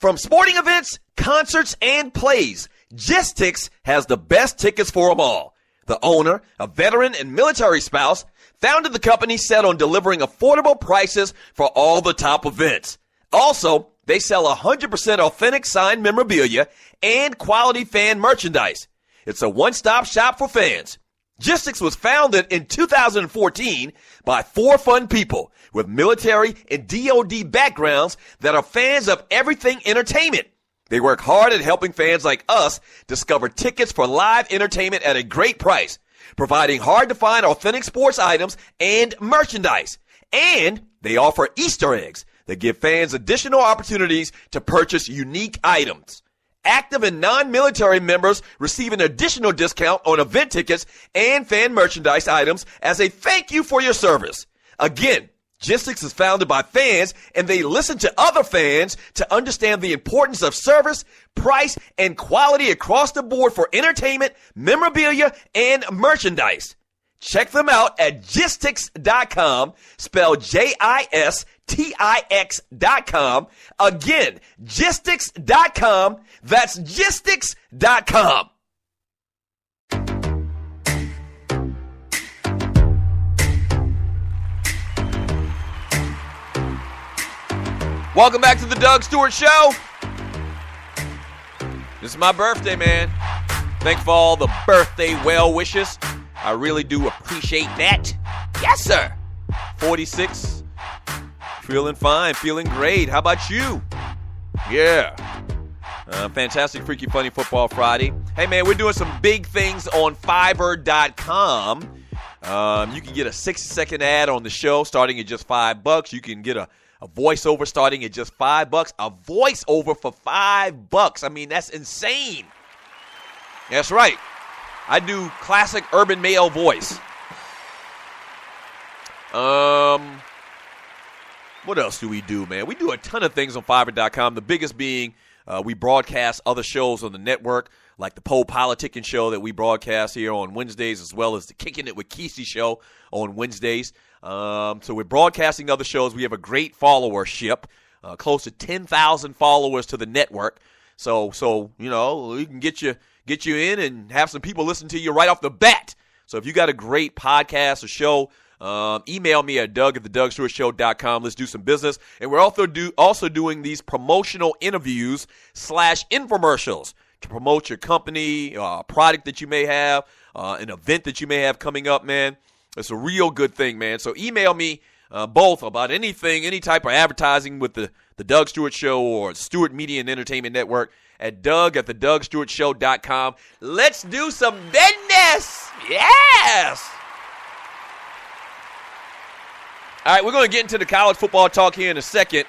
From sporting events, concerts, and plays, Gistix has the best tickets for them all. The owner, a veteran and military spouse, founded the company set on delivering affordable prices for all the top events. Also, they sell 100% authentic signed memorabilia and quality fan merchandise. It's a one-stop shop for fans. Gistix was founded in 2014 by 4 fun people with military and DoD backgrounds that are fans of everything entertainment. They work hard at helping fans like us discover tickets for live entertainment at a great price, providing hard-to-find authentic sports items and merchandise. And they offer Easter eggs that give fans additional opportunities to purchase unique items. Active and non-military members receive an additional discount on event tickets and fan merchandise items as a thank you for your service. Again, Gistix is founded by fans, and they listen to other fans to understand the importance of service, price, and quality across the board for entertainment, memorabilia, and merchandise. Check them out at Gistix.com, spelled Jistix.com. Again, Gistix.com. That's Gistix.com. Welcome back to the Doug Stewart Show. This is my birthday, man. Thanks for all the birthday well wishes. I really do appreciate that. Yes, sir. 46. Feeling fine. Feeling great. How about you? Yeah. Fantastic, freaky, funny Football Friday. Hey, man, we're doing some big things on Fiverr.com. You can get a 60-second ad on the show starting at just $5. You can get a voiceover starting at just $5. A voiceover for $5. I mean, that's insane. That's right. I do classic urban male voice. What else do we do, man? We do a ton of things on Fiverr.com. The biggest being we broadcast other shows on the network, like the Pole Politicking show that we broadcast here on Wednesdays, as well as the Kicking It with Kesey show on Wednesdays. So we're broadcasting other shows. We have a great followership, close to 10,000 followers to the network. So we can get you in and have some people listen to you right off the bat. So if you got a great podcast or show, email me at doug@thedougstewartshow.com. Let's do some business. And we're also doing these promotional interviews / infomercials to promote your company, product that you may have, an event that you may have coming up, man. It's a real good thing, man. So email me both about anything, any type of advertising with the Doug Stewart Show or Stewart Media and Entertainment Network at doug@thedougstewartshow.com. Let's do some business. Yes. All right, we're going to get into the college football talk here in a second,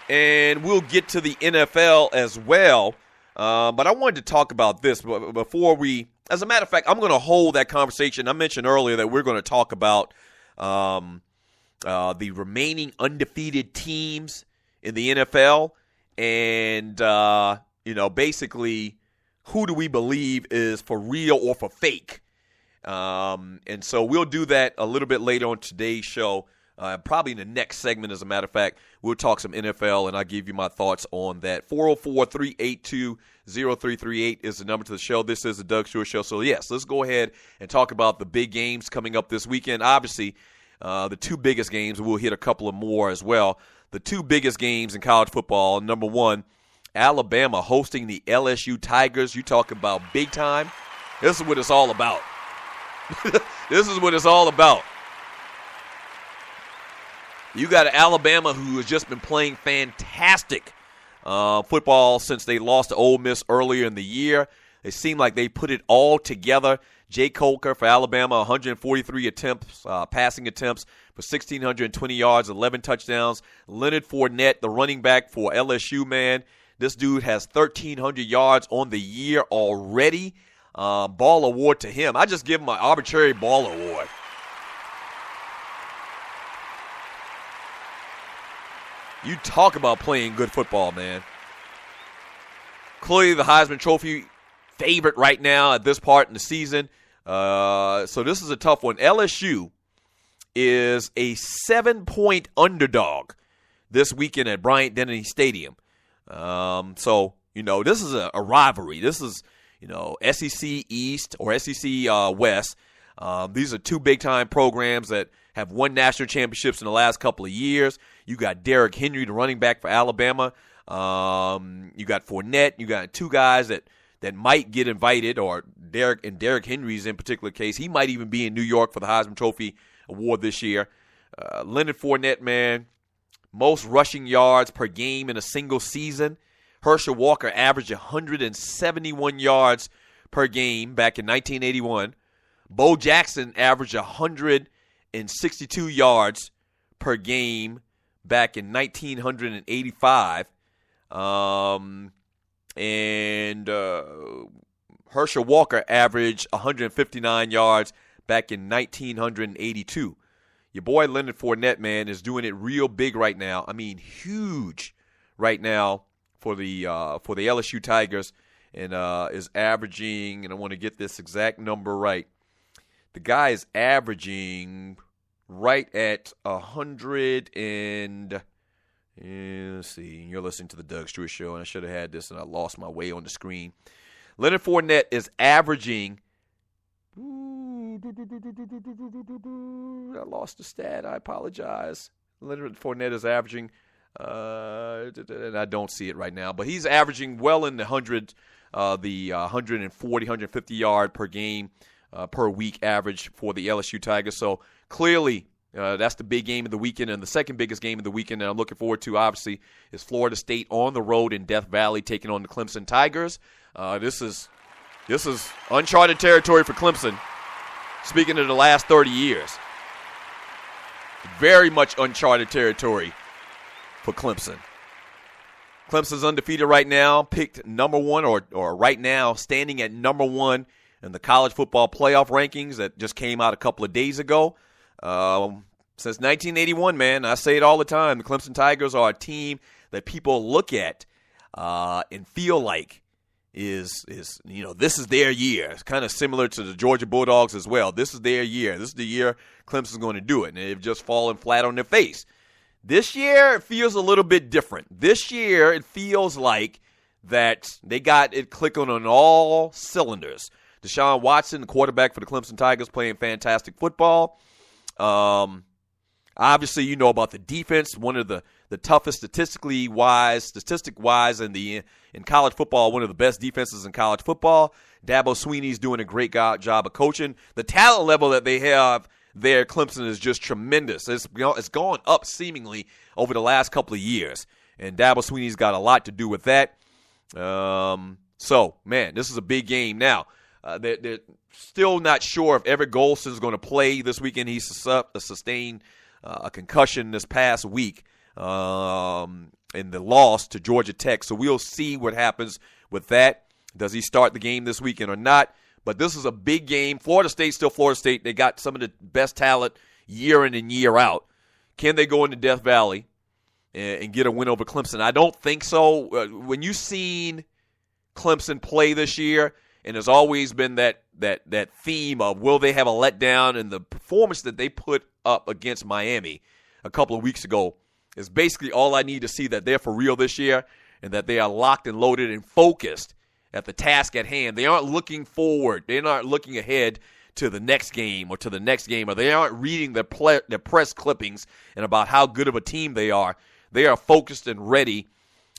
and we'll get to the NFL as well. But I wanted to talk about this before we, as a matter of fact, I'm going to hold that conversation. I mentioned earlier that we're going to talk about the remaining undefeated teams in the NFL and, basically who do we believe is for real or for fake. And so we'll do that a little bit later on today's show. Probably in the next segment, as a matter of fact, we'll talk some NFL, and I'll give you my thoughts on that. 404-382-0338 is the number to the show. This is the Doug Stewart Show. So, yes, let's go ahead and talk about the big games coming up this weekend. Obviously, the two biggest games, we'll hit a couple of more as well. The two biggest games in college football, number one, Alabama hosting the LSU Tigers. You talk about big time. This is what it's all about. This is what it's all about. You got Alabama who has just been playing fantastic football since they lost to Ole Miss earlier in the year. It seemed like they put it all together. Jay Coker for Alabama, 143 attempts, passing attempts for 1,620 yards, 11 touchdowns. Leonard Fournette, the running back for LSU, man. This dude has 1,300 yards on the year already. Ball award to him. I just give him an arbitrary ball award. You talk about playing good football, man. Clearly the Heisman Trophy favorite right now at this part in the season. So this is a tough one. LSU is a 7-point underdog this weekend at Bryant-Denny Stadium. So, this is a rivalry. This is, SEC East or SEC West. These are two big-time programs that have won national championships in the last couple of years. You got Derrick Henry, the running back for Alabama. You got Fournette. You got two guys that might get invited, or Derrick Henry's in particular case. He might even be in New York for the Heisman Trophy award this year. Leonard Fournette, man, most rushing yards per game in a single season. Herschel Walker averaged 171 yards per game back in 1981. Bo Jackson averaged 162 yards per game back in 1985. And Herschel Walker averaged 159 yards back in 1982. Your boy Leonard Fournette, man, is doing it real big right now. I mean, huge right now for the LSU Tigers, and is averaging, and I want to get this exact number right. The guy is averaging right at 100 and let's see. You're listening to the Doug Stewart Show, and I should have had this, and I lost my way on the screen. Leonard Fournette is averaging. I lost the stat. I apologize. Leonard Fournette is averaging, and I don't see it right now, but he's averaging well in the hundreds, the 140, 150 yard per game per week average for the LSU Tigers. So clearly, that's the big game of the weekend, and the second biggest game of the weekend that I'm looking forward to, obviously, is Florida State on the road in Death Valley taking on the Clemson Tigers. This is uncharted territory for Clemson. Speaking of the last 30 years, very much uncharted territory for Clemson. Clemson's undefeated right now, picked number one, or right now standing at number one in the college football playoff rankings that just came out a couple of days ago. Since 1981, man, I say it all the time, the Clemson Tigers are a team that people look at and feel like is this is their year. It's kind of similar to the Georgia Bulldogs as well. This is their year. This is the year Clemson's going to do it, and they've just fallen flat on their face. This year, it feels a little bit different. This year, it feels like that they got it clicking on all cylinders. Deshaun Watson, the quarterback for the Clemson Tigers, playing fantastic football. Obviously, you know about the defense, one of the toughest statistic wise in college football, one of the best defenses in college football. Dabo Swinney's doing a great job of coaching. The talent level that they have there, Clemson, is just tremendous. It's gone up seemingly over the last couple of years, and Dabo Swinney's got a lot to do with that. So, man, this is a big game. Now, they're still not sure if Everett Golson's going to play this weekend. He sustained a concussion this past week in the loss to Georgia Tech. So we'll see what happens with that. Does he start the game this weekend or not? But this is a big game. Florida State's still Florida State. They got some of the best talent year in and year out. Can they go into Death Valley and get a win over Clemson? I don't think so. When you've seen Clemson play this year, and there's always been that theme of will they have a letdown, and the performance that they put up against Miami a couple of weeks ago is basically all I need to see that they're for real this year and that they are locked and loaded and focused at the task at hand. They aren't looking forward. They're not looking ahead to the next game or they aren't reading their press clippings and about how good of a team they are. They are focused and ready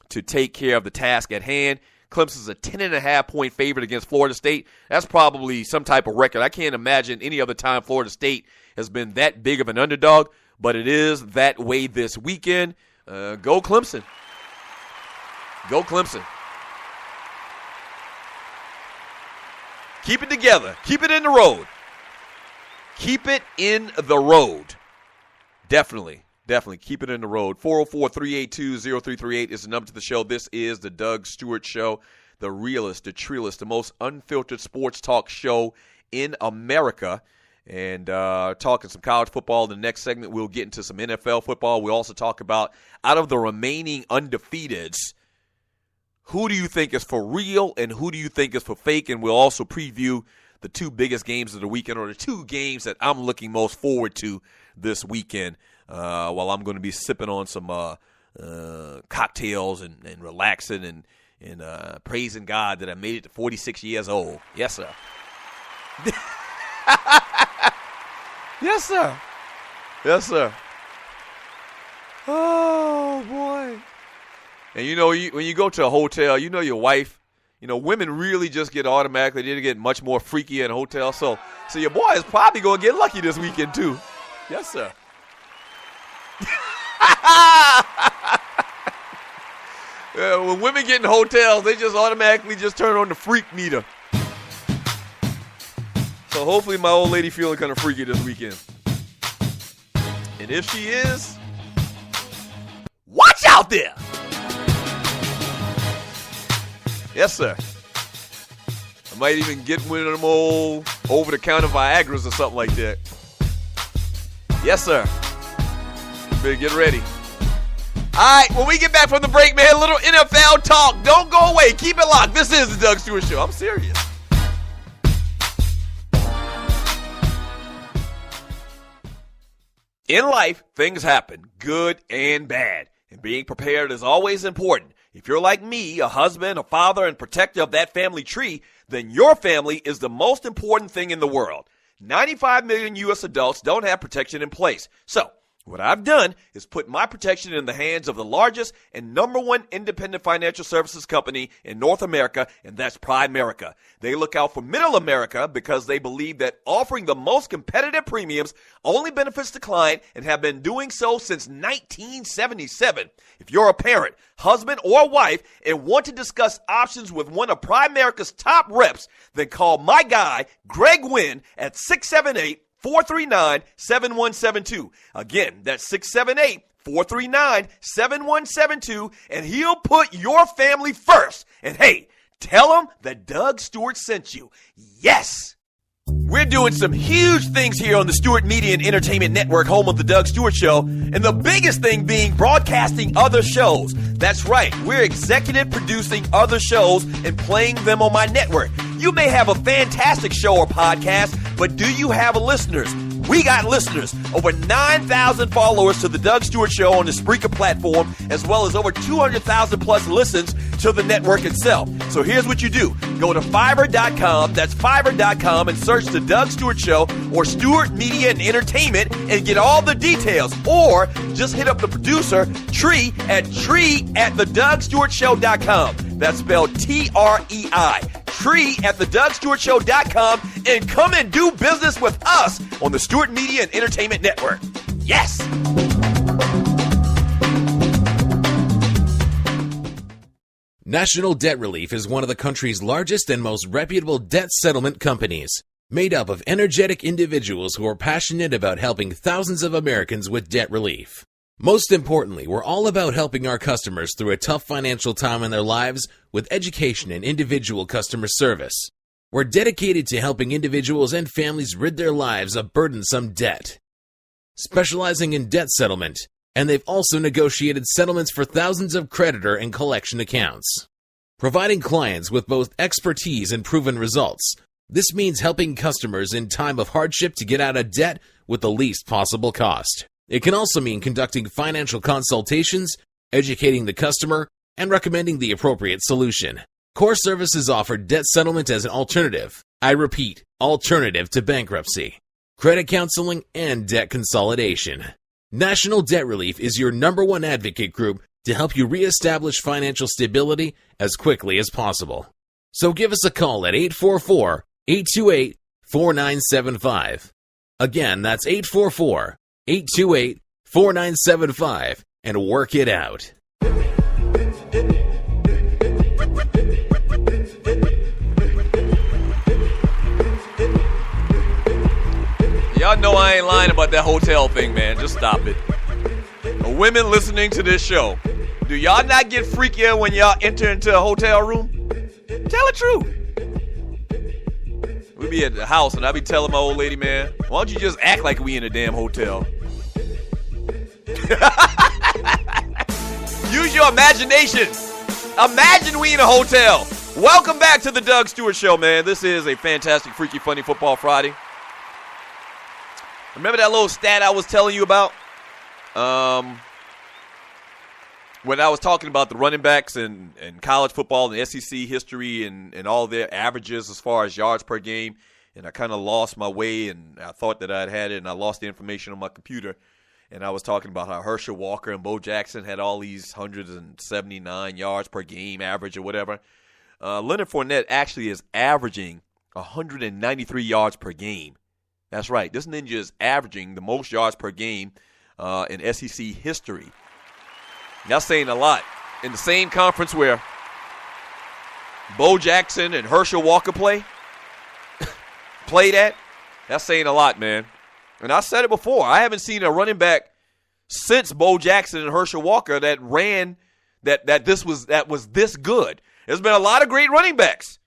to take care of the task at hand. Clemson's a 10.5-point favorite against Florida State. That's probably some type of record. I can't imagine any other time Florida State has been that big of an underdog, but it is that way this weekend. Go Clemson. Go Clemson. Keep it together. Keep it in the road. Keep it in the road. Definitely keep it in the road. 404-382-0338 is the number to the show. This is the Doug Stewart Show, the realest, the trillest, the most unfiltered sports talk show in America. And talking some college football. In the next segment, we'll get into some NFL football. We'll also talk about, out of the remaining undefeateds, who do you think is for real and who do you think is for fake? And we'll also preview the two biggest games of the weekend, or the two games that I'm looking most forward to this weekend, while I'm going to be sipping on some cocktails and relaxing and praising God that I made it to 46 years old. Yes, sir. Yes, sir. Yes, sir. Oh, boy. And, when you go to a hotel, your wife, women really just get automatically, they get much more freaky in a hotel. So your boy is probably going to get lucky this weekend, too. Yes, sir. When women get in hotels, they just automatically just turn on the freak meter. So hopefully my old lady feeling kind of freaky this weekend. And if she is, watch out there. Yes, sir. I might even get one of them old over-the-counter Viagras or something like that. Yes, sir. Better get ready. All right, when we get back from the break, man, a little NFL talk. Don't go away. Keep it locked. This is the Doug Stewart Show. I'm serious. In life, things happen, good and bad. And being prepared is always important. If you're like me, a husband, a father, and protector of that family tree, then your family is the most important thing in the world. 95 million U.S. adults don't have protection in place. So, what I've done is put my protection in the hands of the largest and number one independent financial services company in North America, and that's Primerica. They look out for middle America because they believe that offering the most competitive premiums only benefits the client and have been doing so since 1977. If you're a parent, husband, or wife and want to discuss options with one of Primerica's top reps, then call my guy, Greg Wynn, at 678-439-7172. Again, that's 678-439-7172, and he'll put your family first. And hey, tell him that Doug Stewart sent you. Yes! We're doing some huge things here on the Stewart Media and Entertainment Network, home of the Doug Stewart Show, and the biggest thing being broadcasting other shows. That's right, we're executive producing other shows and playing them on my network. You may have a fantastic show or podcast, but do you have listeners? We got listeners. Over 9,000 followers to the Doug Stewart Show on the Spreaker platform, as well as over 200,000 plus listens to the network itself. So here's what you do. Go to Fiverr.com, that's Fiverr.com, and search The Doug Stewart Show or Stewart Media and Entertainment and get all the details. Or just hit up the producer, Tree at TheDougStewartShow.com. That's spelled Trei. Tree at TheDougStewartShow.com, and come and do business with us on the Stewart Media and Entertainment Network. Yes! National Debt Relief is one of the country's largest and most reputable debt settlement companies, made up of energetic individuals who are passionate about helping thousands of Americans with debt relief. Most importantly, we're all about helping our customers through a tough financial time in their lives with education and individual customer service. We're dedicated to helping individuals and families rid their lives of burdensome debt, specializing in debt settlement, and they've also negotiated settlements for thousands of creditor and collection accounts. Providing clients with both expertise and proven results, this means helping customers in time of hardship to get out of debt with the least possible cost. It can also mean conducting financial consultations, educating the customer, and recommending the appropriate solution. Core Services offer debt settlement as an alternative. I repeat, alternative to bankruptcy, credit counseling, and debt consolidation. National Debt Relief is your #1 advocate group to help you reestablish financial stability as quickly as possible. So give us a call at 844-828-4975. Again, that's 844-828-4975, and work it out. Y'all know I ain't lying about that hotel thing, man. Just stop it. Women listening to this show, do y'all not get freakier when y'all enter into a hotel room? Tell the truth. We be at the house and I be telling my old lady, man, why don't you just act like we in a damn hotel? Use your imagination. Imagine we in a hotel. Welcome back to the Doug Stewart Show, man. This is a fantastic, freaky, funny Football Friday. Remember that little stat I was telling you about? When I was talking about the running backs in college football and SEC history and all their averages as far as yards per game, and I kind of lost my way, and I thought that I'd had it, and I lost the information on my computer. And I was talking about how Herschel Walker and Bo Jackson had all these 179 yards per game average or whatever. Leonard Fournette actually is averaging 193 yards per game. That's right. This ninja is averaging the most yards per game in SEC history. That's saying a lot. In the same conference where Bo Jackson and Herschel Walker played at, that's saying a lot, man. And I said it before. I haven't seen a running back since Bo Jackson and Herschel Walker that ran that was this good. There's been a lot of great running backs.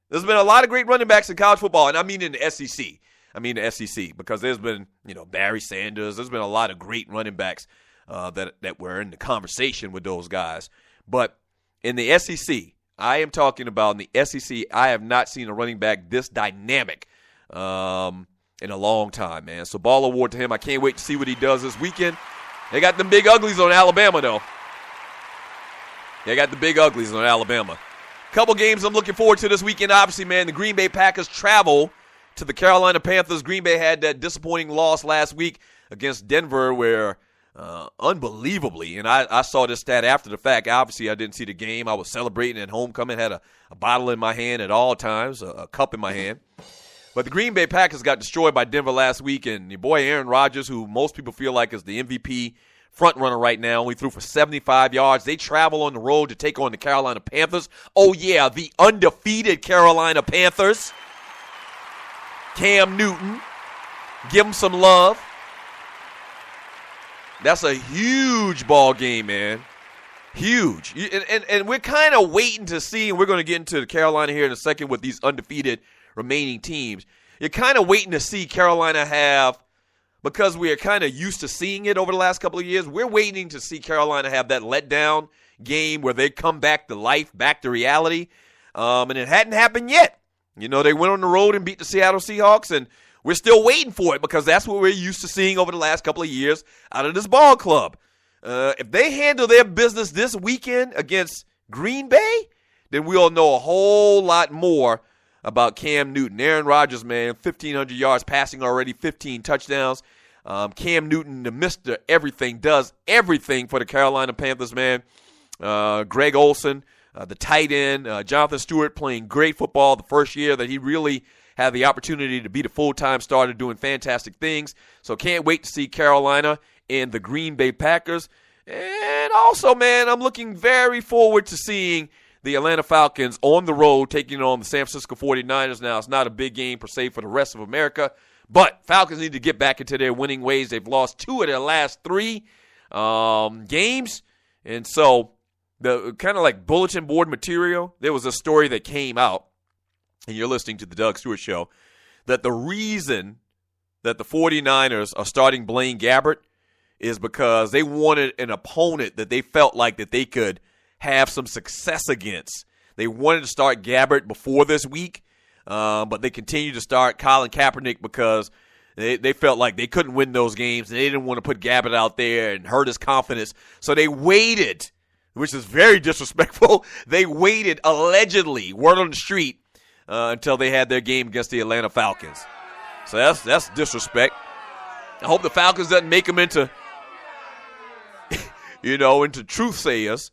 There's been a lot of great running backs in college football, and I mean in the SEC. Because there's been, Barry Sanders. There's been a lot of great running backs that were in the conversation with those guys. But in the SEC, I am talking about in the SEC, I have not seen a running back this dynamic in a long time, man. So ball award to him. I can't wait to see what he does this weekend. They got them big uglies on Alabama, though. They got the big uglies on Alabama. Couple games I'm looking forward to this weekend, obviously, man. The Green Bay Packers travel to the Carolina Panthers. Green Bay had that disappointing loss last week against Denver where unbelievably, and I saw this stat after the fact. Obviously, I didn't see the game. I was celebrating at homecoming, had a bottle in my hand at all times, a cup in my hand. But the Green Bay Packers got destroyed by Denver last week, and your boy Aaron Rodgers, who most people feel like is the MVP front runner right now, only threw for 75 yards. They travel on the road to take on the Carolina Panthers. Oh, yeah, the undefeated Carolina Panthers. Cam Newton, give him some love. That's a huge ball game, man. Huge. And we're kind of waiting to see, and we're going to get into Carolina here in a second with these undefeated remaining teams. You're kind of waiting to see Carolina have, because we are kind of used to seeing it over the last couple of years, we're waiting to see Carolina have that letdown game where they come back to life, back to reality. And it hadn't happened yet. They went on the road and beat the Seattle Seahawks, and we're still waiting for it because that's what we're used to seeing over the last couple of years out of this ball club. If they handle their business this weekend against Green Bay, then we'll know a whole lot more about Cam Newton. Aaron Rodgers, man, 1,500 yards passing already, 15 touchdowns. Cam Newton, the Mr. Everything, does everything for the Carolina Panthers, man. Greg Olsen, the tight end, Jonathan Stewart playing great football the first year that he really had the opportunity to be the full-time starter, doing fantastic things. So can't wait to see Carolina and the Green Bay Packers. And also, man, I'm looking very forward to seeing the Atlanta Falcons on the road taking on the San Francisco 49ers. Now, it's not a big game per se for the rest of America, but Falcons need to get back into their winning ways. They've lost 2 of their last 3 games. And so the kind of like bulletin board material, there was a story that came out, and you're listening to the Doug Stewart Show, that the reason that the 49ers are starting Blaine Gabbert is because they wanted an opponent that they felt like that they could have some success against. They wanted to start Gabbert before this week, but they continued to start Colin Kaepernick because they felt like they couldn't win those games, and they didn't want to put Gabbert out there and hurt his confidence. So they waited, which is very disrespectful. They waited, allegedly, word on the street, until they had their game against the Atlanta Falcons. So that's disrespect. I hope the Falcons doesn't make them into, into truth-sayers.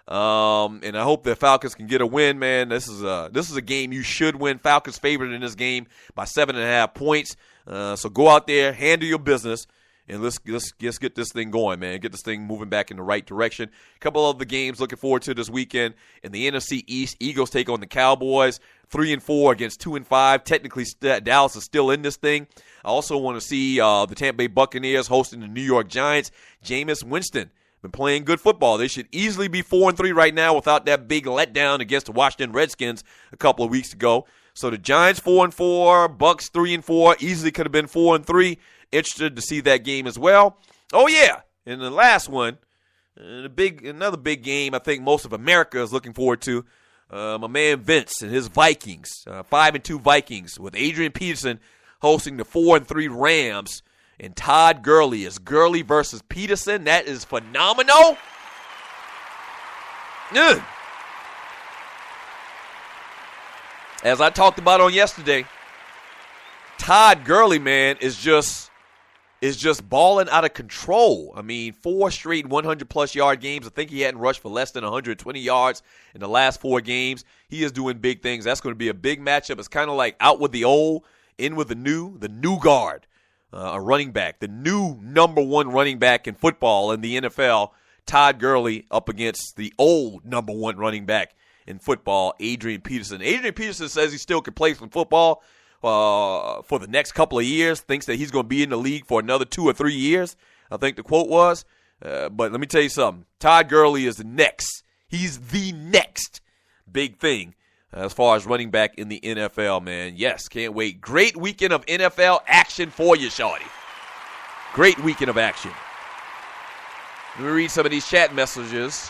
And I hope the Falcons can get a win, man. This is a game you should win. Falcons favored in this game by 7.5 points. So go out there, handle your business, and let's get this thing going, man. Get this thing moving back in the right direction. A couple of the games looking forward to this weekend. In the NFC East, Eagles take on the Cowboys, 3-4 against 2-5. Technically, Dallas is still in this thing. I also want to see the Tampa Bay Buccaneers hosting the New York Giants. Jameis Winston been playing good football. They should easily be 4-3 right now without that big letdown against the Washington Redskins a couple of weeks ago. So the Giants 4-4, Bucks 3-4, easily could have been 4-3. Interested to see that game as well. Oh yeah, and the last one, another big game I think most of America is looking forward to. My man Vince and his Vikings, 5-2 Vikings, with Adrian Peterson hosting the 4-3 Rams, and Todd Gurley is Gurley versus Peterson. That is phenomenal. As I talked about on yesterday, Todd Gurley, man, is just balling out of control. I mean, 4 straight 100-plus yard games. I think he hadn't rushed for less than 120 yards in the last 4 games. He is doing big things. That's going to be a big matchup. It's kind of like out with the old, in with the new guard, a running back, the new number 1 running back in football in the NFL, Todd Gurley, up against the old number 1 running back in football, Adrian Peterson. Adrian Peterson says he still can play some football for the next couple of years, thinks that he's going to be in the league for another 2 or 3 years, I think the quote was. But let me tell you something. Todd Gurley is the next. He's the next big thing as far as running back in the NFL, man. Yes, can't wait. Great weekend of NFL action for you, Shawty. Great weekend of action. Let me read some of these chat messages.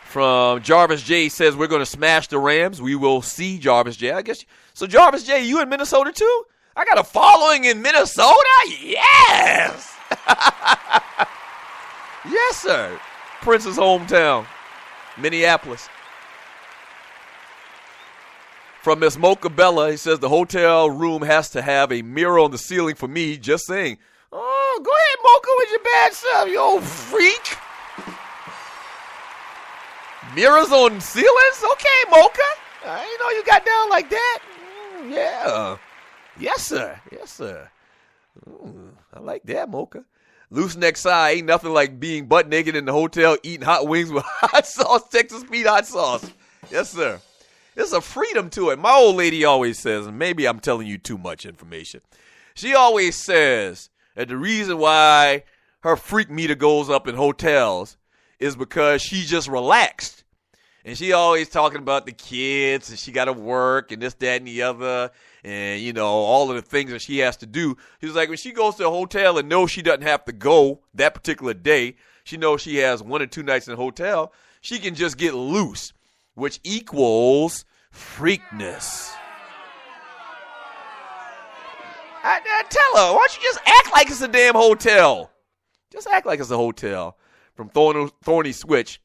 From Jarvis J. says, we're going to smash the Rams. We will see, Jarvis J. I guess. So, Jarvis J., you in Minnesota, too? I got a following in Minnesota? Yes! Yes, sir. Prince's hometown, Minneapolis. From Miss Mocha Bella, he says, the hotel room has to have a mirror on the ceiling for me. Just saying. Oh, go ahead, Mocha, with your bad self, you old freak. Mirrors on ceilings? Okay, Mocha. I didn't know you got down like that. Yeah. Yes, sir. Yes, sir. I like that, Mocha. Loose neck side ain't nothing like being butt naked in the hotel eating hot wings with hot sauce, Texas Pete hot sauce. Yes, sir. There's a freedom to it. My old lady always says, and maybe I'm telling you too much information. She always says that the reason why her freak meter goes up in hotels is because she just relaxed. And she always talking about the kids, and she got to work, and this, that, and the other, and, all of the things that she has to do. She was like, when she goes to a hotel and knows she doesn't have to go that particular day, she knows she has 1 or 2 nights in a hotel, she can just get loose, which equals freakness. I tell her, why don't you just act like it's a damn hotel? Just act like it's a hotel. From Thorny Switch.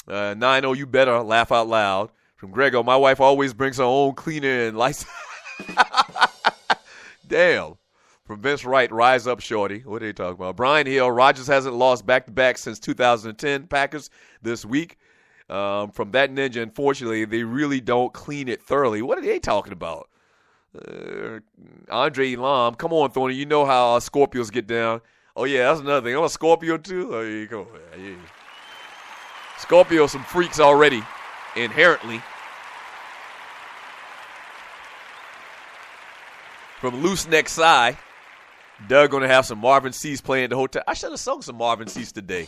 9-0, you better laugh out loud. From Grego, my wife always brings her own cleaner and license. Damn. From Vince Wright, rise up, shorty. What are they talking about? Brian Hill, Rodgers hasn't lost back-to-back since 2010. Packers this week. From that ninja, unfortunately, they really don't clean it thoroughly. What are they talking about? Andre Elam, come on, Thorny. You know how Scorpios get down. Oh, yeah, that's another thing. I'm a Scorpio, too. Oh, yeah, come on. Yeah. Scorpio, some freaks already, inherently. From Loose Neck Side, Doug going to have some Marvin Cease playing at the hotel. I should have sung some Marvin Cease today.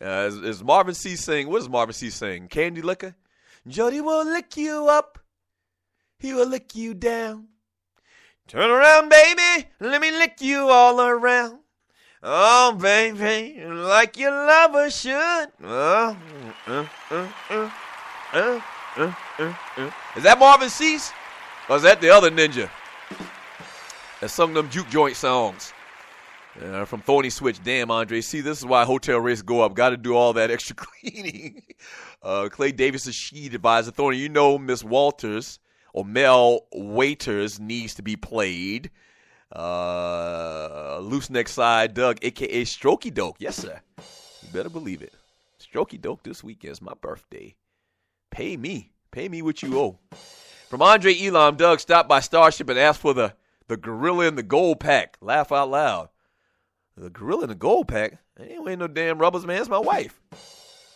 Is Marvin Cease saying, what is Marvin Cease saying? Candy Liquor? Jody will lick you up. He will lick you down. Turn around, baby. Let me lick you all around. Oh, baby, like your lover should. Is that Marvin Cease? Or is that the other ninja that sung them juke joint songs? From Thorny Switch. Damn, Andre. See, this is why hotel rates go up. Got to do all that extra cleaning. Clay Davis' sheet advisor. Thorny, you know Miss Walters or Mel Waiters needs to be played. Loose Neck Side, Doug, a.k.a. Strokey Doke. Yes, sir. You better believe it. Strokey Doke this weekend is my birthday. Pay me. Pay me what you owe. From Andre Elam, Doug stopped by Starship and asked for the gorilla in the gold pack. Laugh out loud. The gorilla in the gold pack? I ain't wearing no damn rubbers, man. It's my wife.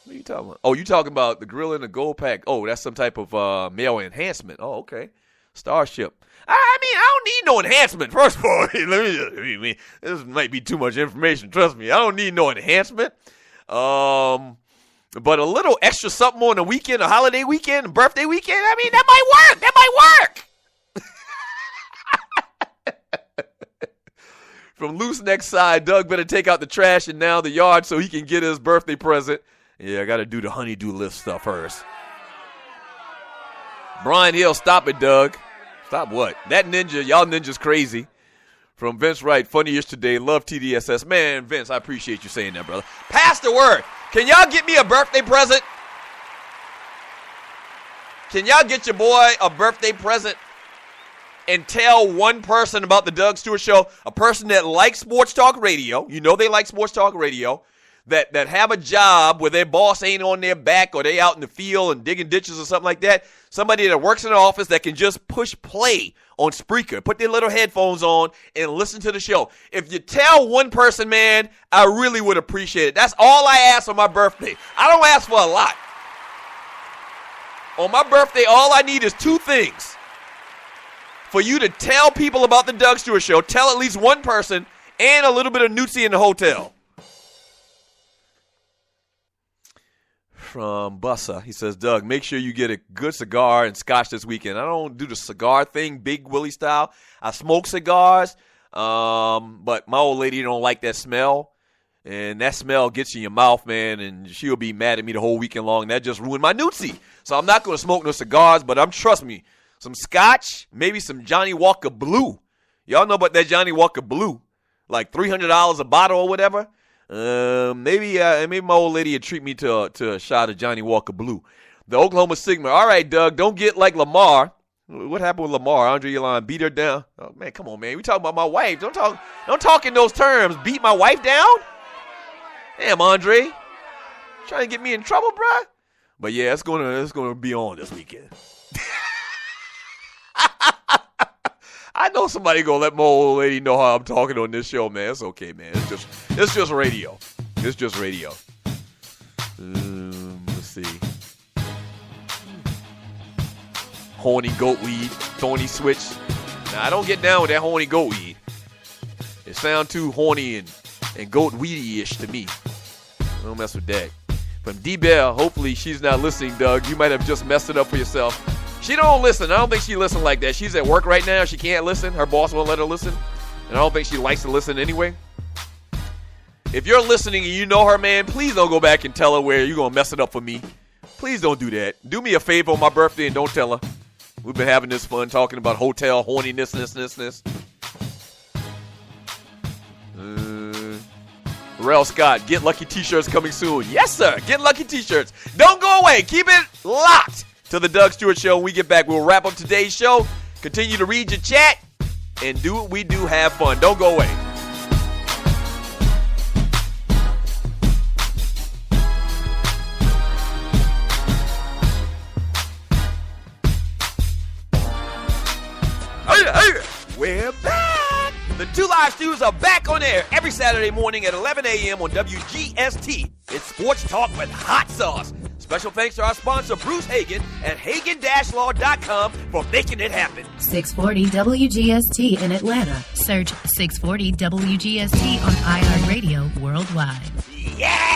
What are you talking about? Oh, you talking about the gorilla in the gold pack. Oh, that's some type of male enhancement. Oh, okay. Starship. I mean, I don't need no enhancement. First of all, this might be too much information. Trust me. I don't need no enhancement. But a little extra something on the weekend, a holiday weekend, a birthday weekend, I mean, that might work. That might work. From Loose Neck Side, Doug better take out the trash and now the yard so he can get his birthday present. Yeah, I got to do the honeydew list stuff first. Brian Hill, stop it, Doug. Stop what? That ninja, y'all ninjas crazy. From Vince Wright, funny-ish today, love TDSS. Man, Vince, I appreciate you saying that, brother. Pass the word. Can y'all get me a birthday present? Can y'all get your boy a birthday present and tell one person about the Doug Stewart Show, a person that likes sports talk radio, you know they like sports talk radio, that have a job where their boss ain't on their back or they out in the field and digging ditches or something like that, somebody that works in an office that can just push play on Spreaker, put their little headphones on and listen to the show. If you tell one person, man, I really would appreciate it. That's all I ask for my birthday. I don't ask for a lot. On my birthday, all I need is two things. For you to tell people about the Doug Stewart Show, tell at least one person, and a little bit of Nutsie in the hotel. From Bussa, he says, Doug, make sure you get a good cigar and scotch this weekend. I don't do the cigar thing, Big Willie style. I smoke cigars, but my old lady don't like that smell. And that smell gets in your mouth, man, and she'll be mad at me the whole weekend long. And that just ruined my Nutsie. So I'm not going to smoke no cigars, but trust me, some scotch, maybe some Johnny Walker Blue. Y'all know about that Johnny Walker Blue, like $300 a bottle or whatever. Maybe my old lady would treat me to a shot of Johnny Walker Blue. The Oklahoma Sigma. All right, Doug, don't get like Lamar. What happened with Lamar? Andre Yolanda beat her down. Oh man, come on, man. We talking about my wife. Don't talk in those terms. Beat my wife down? Damn, Andre. Trying to get me in trouble, bruh? But yeah, it's gonna be on this weekend. I know somebody gonna let my old lady know how I'm talking on this show, man. It's okay, man. It's just radio. It's just radio. Let's see. Horny goat weed, thorny switch. Now I don't get down with that horny goat weed. It sounds too horny and goat weedy-ish to me. I don't mess with that. From D-Bell, hopefully she's not listening, Doug. You might have just messed it up for yourself. She don't listen. I don't think she listens like that. She's at work right now. She can't listen. Her boss won't let her listen. And I don't think she likes to listen anyway. If you're listening and you know her, man, please don't go back and tell her where you're going to mess it up for me. Please don't do that. Do me a favor on my birthday and don't tell her. We've been having this fun talking about hotel horniness, this. Rel Scott, Get Lucky T-shirts coming soon. Yes, sir. Get Lucky T-shirts. Don't go away. Keep it locked to the Doug Stewart Show. When we get back, we'll wrap up today's show. Continue to read your chat and do what we do. Have fun. Don't go away. We're back. The Two Live Stews are back on air every Saturday morning at 11 a.m. on WGST. It's Sports Talk with Hot Sauce. Special thanks to our sponsor, Bruce Hagen at Hagen-Law.com for making it happen. 640 WGST in Atlanta. Search 640 WGST on iHeartRadio worldwide. Yes!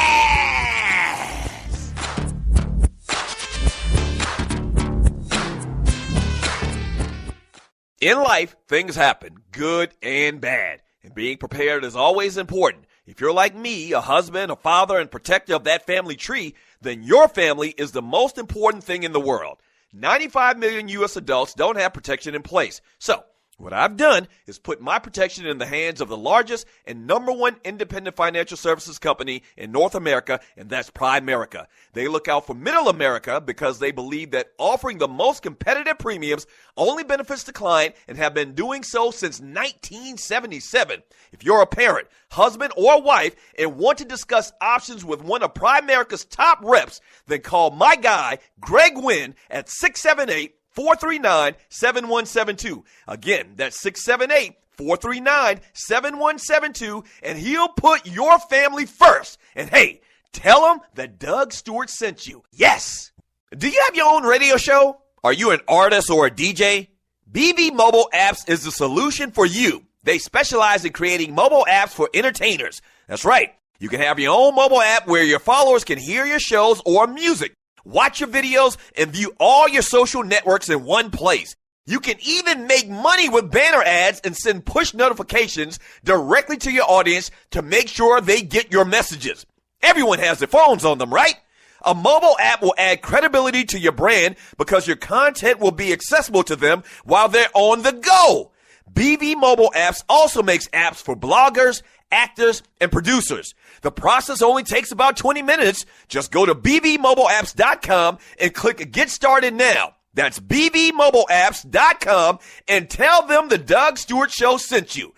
In life, things happen, good and bad. And being prepared is always important. If you're like me, a husband, a father, and protector of that family tree, then your family is the most important thing in the world. 95 million U.S. adults don't have protection in place. So, what I've done is put my protection in the hands of the largest and number one independent financial services company in North America, and that's Primerica. They look out for middle America because they believe that offering the most competitive premiums only benefits the client and have been doing so since 1977. If you're a parent, husband, or wife and want to discuss options with one of Primerica's top reps, then call my guy, Greg Wynn, at 678-439-7172. Again, that's 678-439-7172, and he'll put your family first. And hey, tell him that Doug Stewart sent you. Yes! Do you have your own radio show? Are you an artist or a DJ? BB Mobile Apps is the solution for you. They specialize in creating mobile apps for entertainers. That's right. You can have your own mobile app where your followers can hear your shows or music, watch your videos, and view all your social networks in one place. You can even make money with banner ads and send push notifications directly to your audience to make sure they get your messages. Everyone has their phones on them, right? A mobile app will add credibility to your brand because your content will be accessible to them while they're on the go. BB Mobile Apps also makes apps for bloggers, actors, and producers. The process only takes about 20 minutes. Just go to bbmobileapps.com and click Get Started Now. That's bbmobileapps.com and tell them the Doug Stewart Show sent you.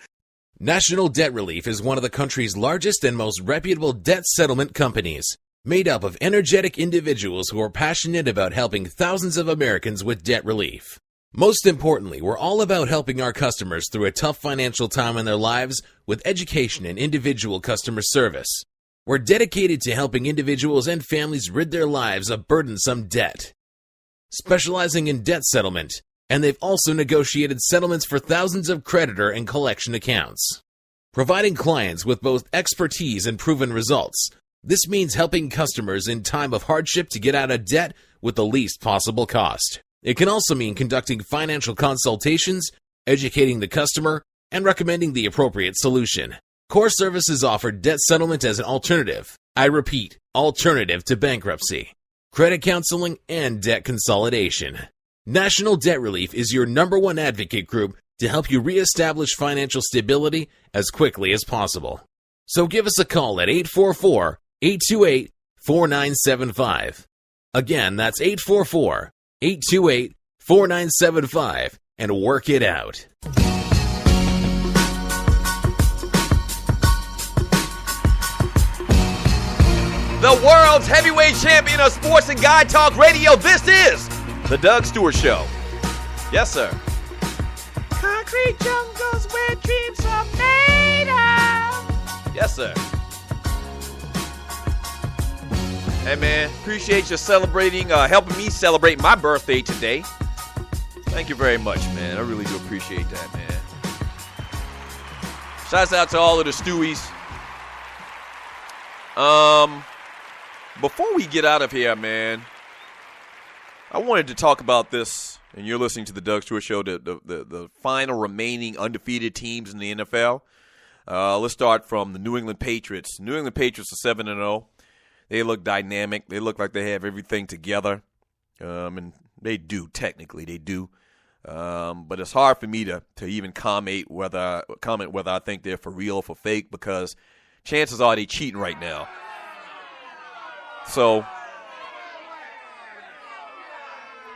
National Debt Relief is one of the country's largest and most reputable debt settlement companies, made up of energetic individuals who are passionate about helping thousands of Americans with debt relief. Most importantly, we're all about helping our customers through a tough financial time in their lives with education and individual customer service. We're dedicated to helping individuals and families rid their lives of burdensome debt, specializing in debt settlement, and they've also negotiated settlements for thousands of creditor and collection accounts. Providing clients with both expertise and proven results, this means helping customers in time of hardship to get out of debt with the least possible cost. It can also mean conducting financial consultations, educating the customer, and recommending the appropriate solution. Core Services offer debt settlement as an alternative. I repeat, alternative to bankruptcy, credit counseling, and debt consolidation. National Debt Relief is your number one advocate group to help you reestablish financial stability as quickly as possible. So give us a call at 844-828-4975. Again, that's 844-828-4975 and work it out. The world's heavyweight champion of sports and guy talk radio. This is the Doug Stewart Show. Yes, sir. Concrete jungles where dreams are made of. Yes, sir. Hey, man, appreciate you celebrating, helping me celebrate my birthday today. Thank you very much, man. I really do appreciate that, man. Shouts out to all of the Stewies. Before we get out of here, man, I wanted to talk about this, and you're listening to the Doug Stewart Show, the final remaining undefeated teams in the NFL. Let's start from the New England Patriots. New England Patriots are 7-0. They look dynamic. They look like they have everything together. And they do, technically, they do. But it's hard for me to even comment whether I think they're for real or for fake, because chances are they cheating right now. So,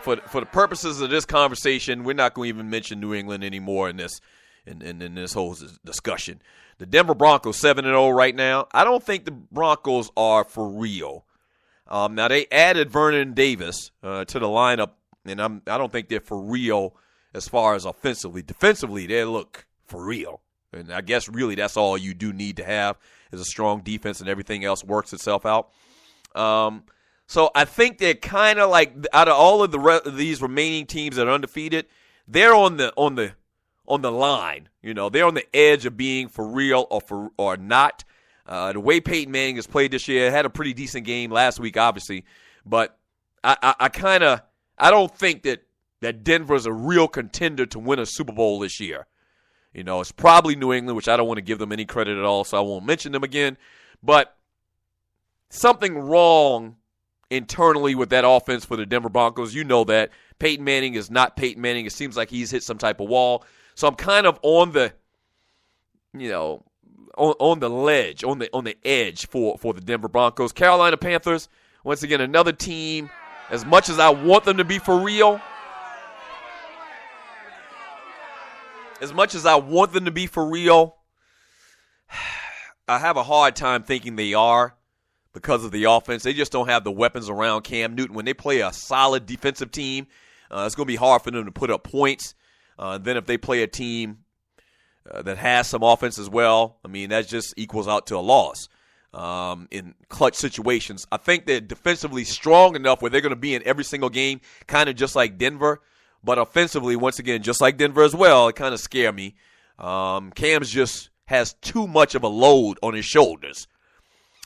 for the purposes of this conversation, we're not going to even mention New England anymore in this whole discussion. The Denver Broncos 7-0 right now. I don't think the Broncos are for real. Now they added Vernon Davis to the lineup, and I don't think they're for real as far as offensively. Defensively, they look for real, and I guess really that's all you do need to have is a strong defense, and everything else works itself out. So I think they're kind of like, out of all of these remaining teams that are undefeated, they're on the line. You know, they're on the edge of being for real or not. The way Peyton Manning has played this year, had a pretty decent game last week, obviously, but I don't think that Denver is a real contender to win a Super Bowl this year. You know, it's probably New England, which I don't want to give them any credit at all, so I won't mention them again. But something wrong internally with that offense for the Denver Broncos. You know that. Peyton Manning is not Peyton Manning. It seems like he's hit some type of wall. So I'm kind of on the, on the ledge, on the edge for the Denver Broncos. Carolina Panthers, once again, another team. As much as I want them to be for real, I have a hard time thinking they are because of the offense. They just don't have the weapons around Cam Newton. When they play a solid defensive team, it's going to be hard for them to put up points. Then if they play a team that has some offense as well, I mean, that just equals out to a loss in clutch situations. I think they're defensively strong enough where they're going to be in every single game, kind of just like Denver. But offensively, once again, just like Denver as well, it kind of scares me. Cam's just has too much of a load on his shoulders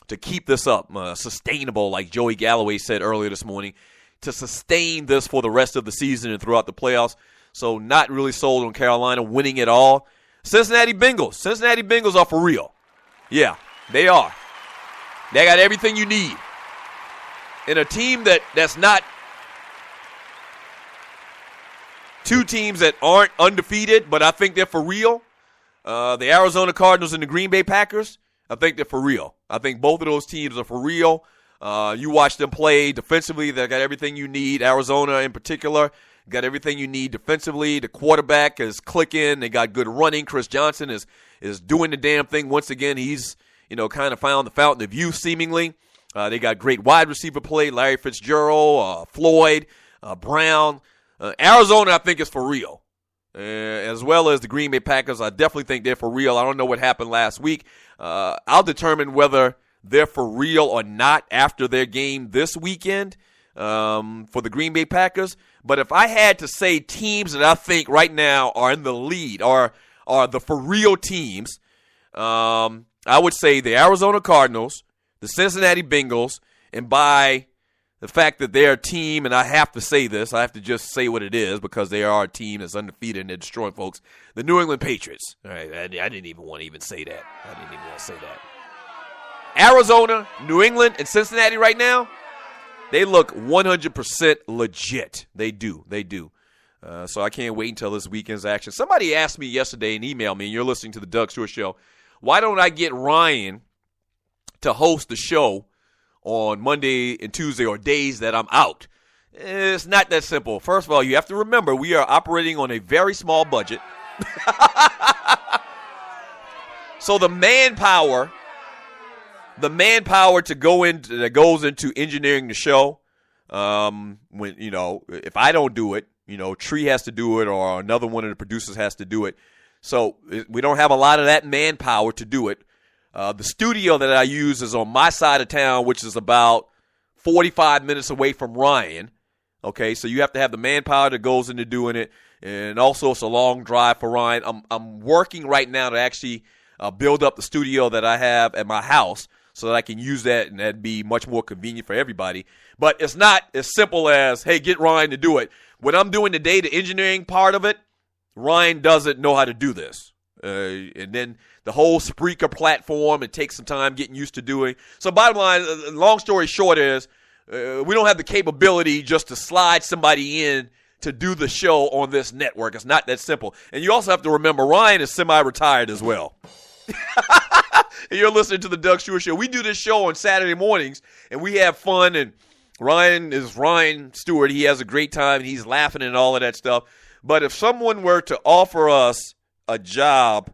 to keep this up, sustainable, like Joey Galloway said earlier this morning, to sustain this for the rest of the season and throughout the playoffs. So not really sold on Carolina winning it all. Cincinnati Bengals are for real. Yeah, they are. They got everything you need. And a team that's not two teams that aren't undefeated, but I think they're for real. The Arizona Cardinals and the Green Bay Packers, I think they're for real. I think both of those teams are for real. You watch them play defensively. They got everything you need. Arizona in particular got everything you need defensively. The quarterback is clicking. They got good running. Chris Johnson is doing the damn thing. Once again, he's kind of found the fountain of youth seemingly. They got great wide receiver play. Larry Fitzgerald, Floyd, Brown. Arizona, I think, is for real. As well as the Green Bay Packers, I definitely think they're for real. I don't know what happened last week. I'll determine whether they're for real or not after their game this weekend for the Green Bay Packers. But if I had to say teams that I think right now are in the lead or are the for real teams, I would say the Arizona Cardinals, the Cincinnati Bengals, and by the fact that they're a team, and I have to say this, I have to just say what it is because they are a team that's undefeated and they're destroying folks, the New England Patriots. All right, I didn't even want to say that. Arizona, New England, and Cincinnati right now, they look 100% legit. They do. So I can't wait until this weekend's action. Somebody asked me yesterday and emailed me, and you're listening to the Doug Stewart Show, why don't I get Ryan to host the show on Monday and Tuesday or days that I'm out? It's not that simple. First of all, you have to remember we are operating on a very small budget. So the manpower that goes into engineering the show, if I don't do it, Tree has to do it or another one of the producers has to do it. So we don't have a lot of that manpower to do it. The studio that I use is on my side of town, which is about 45 minutes away from Ryan. Okay, so you have to have the manpower that goes into doing it, and also it's a long drive for Ryan. I'm working right now to actually build up the studio that I have at my house so that I can use that, and that'd be much more convenient for everybody. But it's not as simple as, hey, get Ryan to do it. When I'm doing the data engineering part of it, Ryan doesn't know how to do this. And then the whole Spreaker platform, it takes some time getting used to doing. So bottom line, long story short is, we don't have the capability just to slide somebody in to do the show on this network. It's not that simple. And you also have to remember, Ryan is semi-retired as well. You're listening to the Doug Stewart Show. We do this show on Saturday mornings, and we have fun, and Ryan is Ryan Stewart. He has a great time, and he's laughing and all of that stuff. But if someone were to offer us a job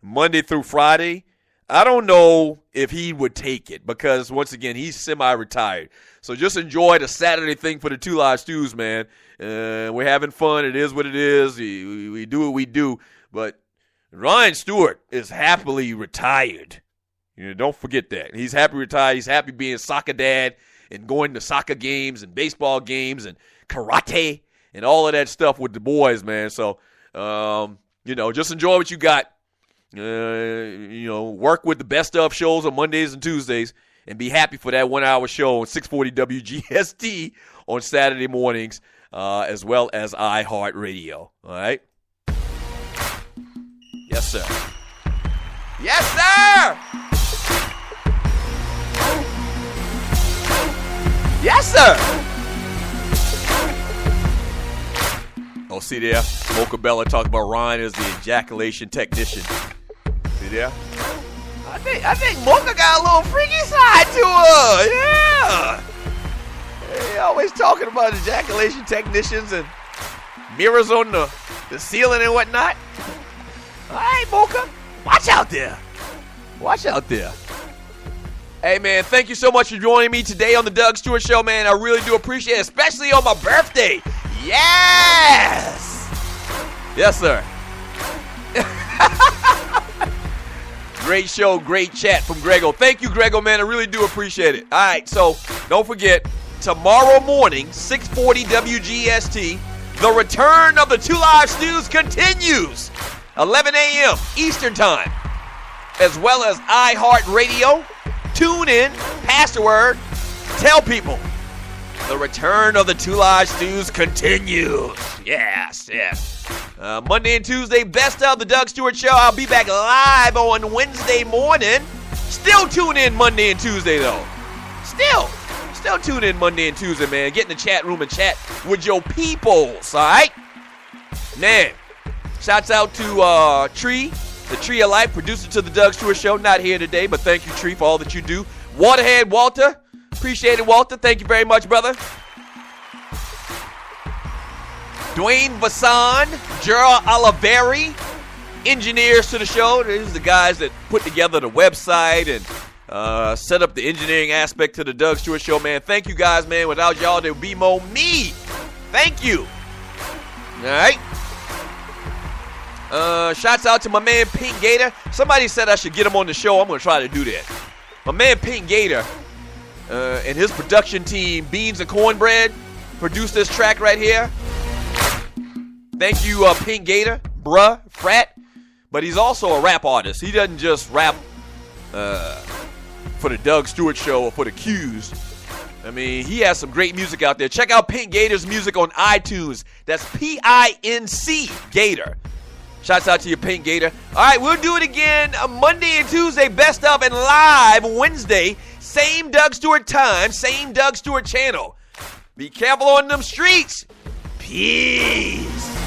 Monday through Friday, I don't know if he would take it because, once again, he's semi-retired. So just enjoy the Saturday thing for the Two Live Stews, man. We're having fun. It is what it is. We do what we do. But Ryan Stewart is happily retired. Don't forget that. He's happy retired. He's happy being soccer dad and going to soccer games and baseball games and karate and all of that stuff with the boys, man. So, just enjoy what you got. Work with the best of shows on Mondays and Tuesdays and be happy for that 1 hour show on 640 WGST on Saturday mornings, as well as iHeartRadio. All right? Yes, sir. Yes, sir! Yes, sir! Oh, see there? Mocha Bella talking about Ryan as the ejaculation technician. See there? I think Mocha got a little freaky side to her. Yeah. Hey, always talking about ejaculation technicians and mirrors on the ceiling and whatnot. All right, Mocha. Watch out there. Watch out there. Hey, man, thank you so much for joining me today on the Doug Stewart Show, man. I really do appreciate it, especially on my birthday. Yes! Yes, sir. Great show, great chat from Grego. Thank you, Grego, man. I really do appreciate it. All right, so don't forget, tomorrow morning, 640 WGST, the return of the Two Live Stews continues. 11 a.m. Eastern Time, as well as iHeartRadio. Tune in, pass the word, tell people. The return of the Two Live Stews continues. Yes, yes. Monday and Tuesday, best of the Doug Stewart Show. I'll be back live on Wednesday morning. Still tune in Monday and Tuesday, though. Still tune in Monday and Tuesday, man. Get in the chat room and chat with your peoples, all right? Man, shouts out to Tree, the Tree of Life, producer to the Doug Stewart Show. Not here today, but thank you, Tree, for all that you do. Waterhead Walter. Appreciate it, Walter. Thank you very much, brother. Dwayne Vassan, Gerald Oliveri, engineers to the show. These are the guys that put together the website and set up the engineering aspect to the Doug Stewart Show, man. Thank you guys, man. Without y'all, there would be more me. Thank you. All right. Shouts out to my man Pink Gator. Somebody said I should get him on the show. I'm going to try to do that. My man Pink Gator and his production team, Beans and Cornbread, produced this track right here. Thank you, Pink Gator, bruh, frat. But he's also a rap artist. He doesn't just rap for the Doug Stewart Show or for the Q's. I mean, he has some great music out there. Check out Pink Gator's music on iTunes. That's P-I-N-C, Gator. Shouts out to you, Pink Gator. All right, we'll do it again Monday and Tuesday, best of, and live Wednesday. Same Doug Stewart time, same Doug Stewart channel. Be careful on them streets. Peace.